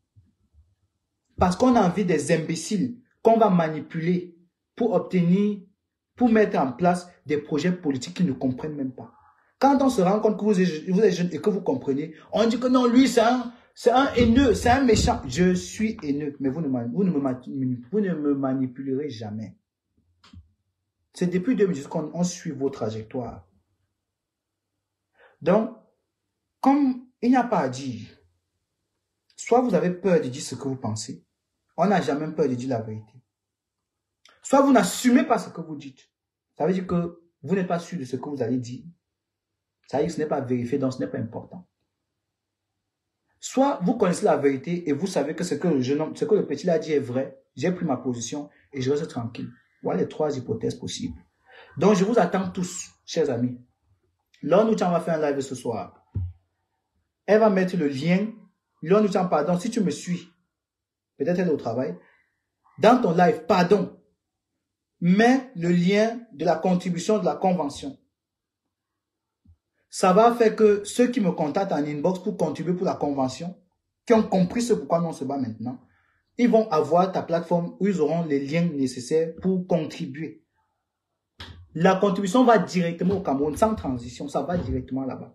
Parce qu'on a envie des imbéciles qu'on va manipuler pour obtenir, pour mettre en place des projets politiques qu'ils ne comprennent même pas. Quand on se rend compte que vous êtes jeune et que vous comprenez, on dit que non, lui, c'est un haineux, c'est un méchant. Je suis haineux, mais vous ne me manipulerez jamais. C'est depuis 2010 qu'on suit vos trajectoires. Donc, comme il n'y a pas à dire, soit vous avez peur de dire ce que vous pensez, on n'a jamais peur de dire la vérité. Soit vous n'assumez pas ce que vous dites. Ça veut dire que vous n'êtes pas sûr de ce que vous allez dire. Ça veut dire que ce n'est pas vérifié, donc ce n'est pas important. Soit vous connaissez la vérité et vous savez que ce que le petit là dit est vrai. J'ai pris ma position et je reste tranquille. Voilà les 3 hypothèses possibles. Donc, je vous attends tous, chers amis. Laure Nutian va faire un live ce soir. Elle va mettre le lien. Laure Nutian, pardon, si tu me suis, peut-être elle est au travail. Dans ton live, pardon, mets le lien de la contribution de la convention. Ça va faire que ceux qui me contactent en inbox pour contribuer pour la convention, qui ont compris ce pourquoi nous on se bat maintenant, ils vont avoir ta plateforme où ils auront les liens nécessaires pour contribuer. La contribution va directement au Cameroun, sans transition, ça va directement là-bas.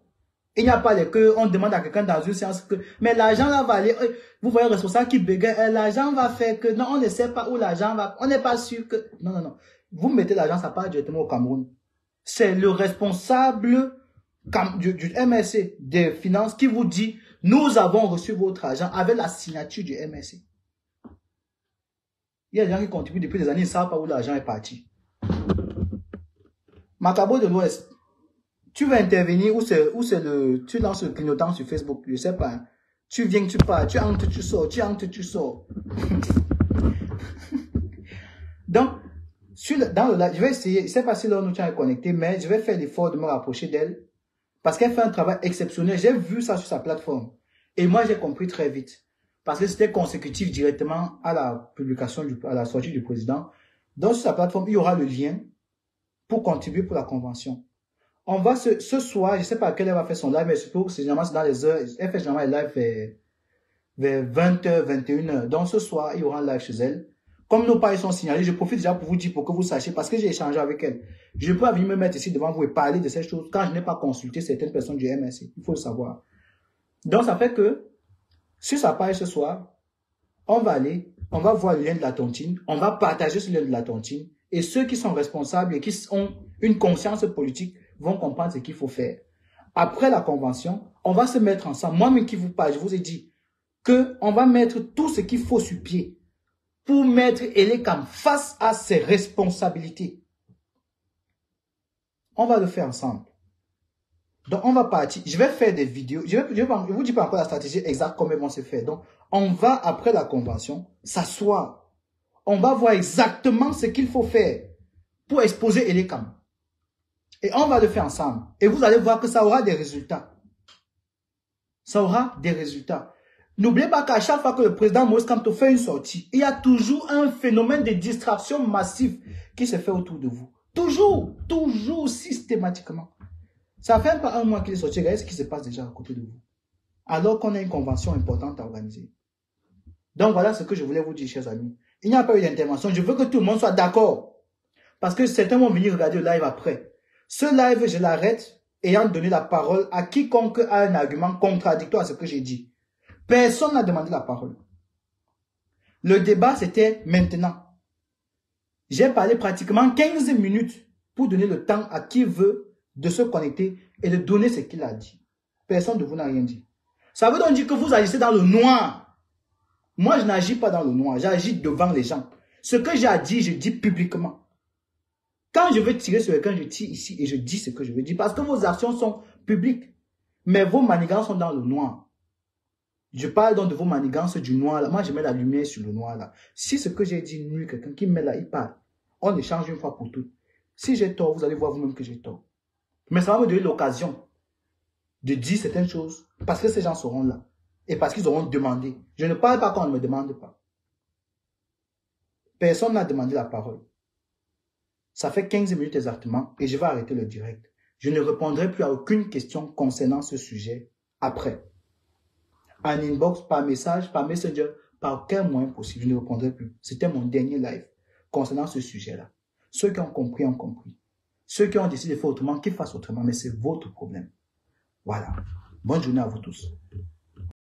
Il n'y a pas que on demande à quelqu'un dans une séance que, mais l'argent là va aller, vous voyez le responsable qui bégaye, l'argent va faire que, non, on ne sait pas où l'argent va, on n'est pas sûr que, non. Vous mettez l'argent, ça part directement au Cameroun. C'est le responsable du MSC des finances qui vous dit, nous avons reçu votre argent avec la signature du MSC. Il y a des gens qui contribuent depuis des années, ils ne savent pas où l'argent est parti. Macabo de l'Ouest, tu veux intervenir, tu lances le clignotant sur Facebook, je sais pas. Tu viens, tu pars, tu entres, tu sors, tu entres, tu sors. Donc, dans le live, je vais essayer, je ne sais pas si Laure Nutian est connectée, mais je vais faire l'effort de me rapprocher d'elle. Parce qu'elle fait un travail exceptionnel. J'ai vu ça sur sa plateforme. Et moi, j'ai compris très vite. Parce que c'était consécutif directement à la publication, à la sortie du président. Donc, sur sa plateforme, il y aura le lien pour contribuer pour la convention. On va ce soir, je ne sais pas à quelle heure elle va faire son live, mais je suppose que c'est généralement dans les heures. Elle fait généralement les lives vers 20h, 21h. Donc, ce soir, il y aura un live chez elle. Comme nos paris sont signalés, je profite déjà pour vous dire, pour que vous sachiez, parce que j'ai échangé avec elle. Je peux venir me mettre ici devant vous et parler de ces choses quand je n'ai pas consulté certaines personnes du MSC. Il faut le savoir. Donc, ça fait que, sur sa page ce soir, on va voir le lien de la tontine, on va partager ce lien de la tontine, et ceux qui sont responsables et qui ont une conscience politique vont comprendre ce qu'il faut faire. Après la convention, on va se mettre ensemble. Moi-même qui vous parle, je vous ai dit qu'on va mettre tout ce qu'il faut sur pied pour mettre Elekam face à ses responsabilités. On va le faire ensemble. Donc, on va partir. Je vais faire des vidéos. Je ne vous dis pas encore la stratégie exacte, comment ils vont se faire. Donc, on va, après la convention, s'asseoir. On va voir exactement ce qu'il faut faire pour exposer Elekam. Et on va le faire ensemble. Et vous allez voir que ça aura des résultats. Ça aura des résultats. N'oubliez pas qu'à chaque fois que le président Moïse Kamto fait une sortie, il y a toujours un phénomène de distraction massive qui se fait autour de vous. Toujours, systématiquement. Ça fait pas un mois qu'il est sorti, regardez ce qui se passe déjà à côté de vous. Alors qu'on a une convention importante à organiser. Donc voilà ce que je voulais vous dire, chers amis. Il n'y a pas eu d'intervention. Je veux que tout le monde soit d'accord. Parce que certains vont venir regarder le live après. Ce live, je l'arrête ayant donné la parole à quiconque a un argument contradictoire à ce que j'ai dit. Personne n'a demandé la parole. Le débat, c'était maintenant. J'ai parlé pratiquement 15 minutes pour donner le temps à qui veut de se connecter et de donner ce qu'il a dit. Personne de vous n'a rien dit. Ça veut donc dire que vous agissez dans le noir. Moi, je n'agis pas dans le noir. J'agis devant les gens. Ce que j'ai dit, je dis publiquement. Quand je veux tirer sur quelqu'un, je tire ici et je dis ce que je veux dire. Parce que vos actions sont publiques. Mais vos manigances sont dans le noir. Je parle donc de vos manigances du noir là. Moi, je mets la lumière sur le noir là. Si ce que j'ai dit nuit, quelqu'un qui me met là, il parle. On échange une fois pour toutes. Si j'ai tort, vous allez voir vous-même que j'ai tort. Mais ça va me donner l'occasion de dire certaines choses parce que ces gens seront là. Et parce qu'ils auront demandé. Je ne parle pas quand on ne me demande pas. Personne n'a demandé la parole. Ça fait 15 minutes exactement et je vais arrêter le direct. Je ne répondrai plus à aucune question concernant ce sujet après. En inbox, par message, par messenger, par aucun moyen possible, je ne répondrai plus. C'était mon dernier live concernant ce sujet-là. Ceux qui ont compris ont compris. Ceux qui ont décidé de faire autrement, qu'ils fassent autrement, mais c'est votre problème. Voilà. Bonne journée à vous tous.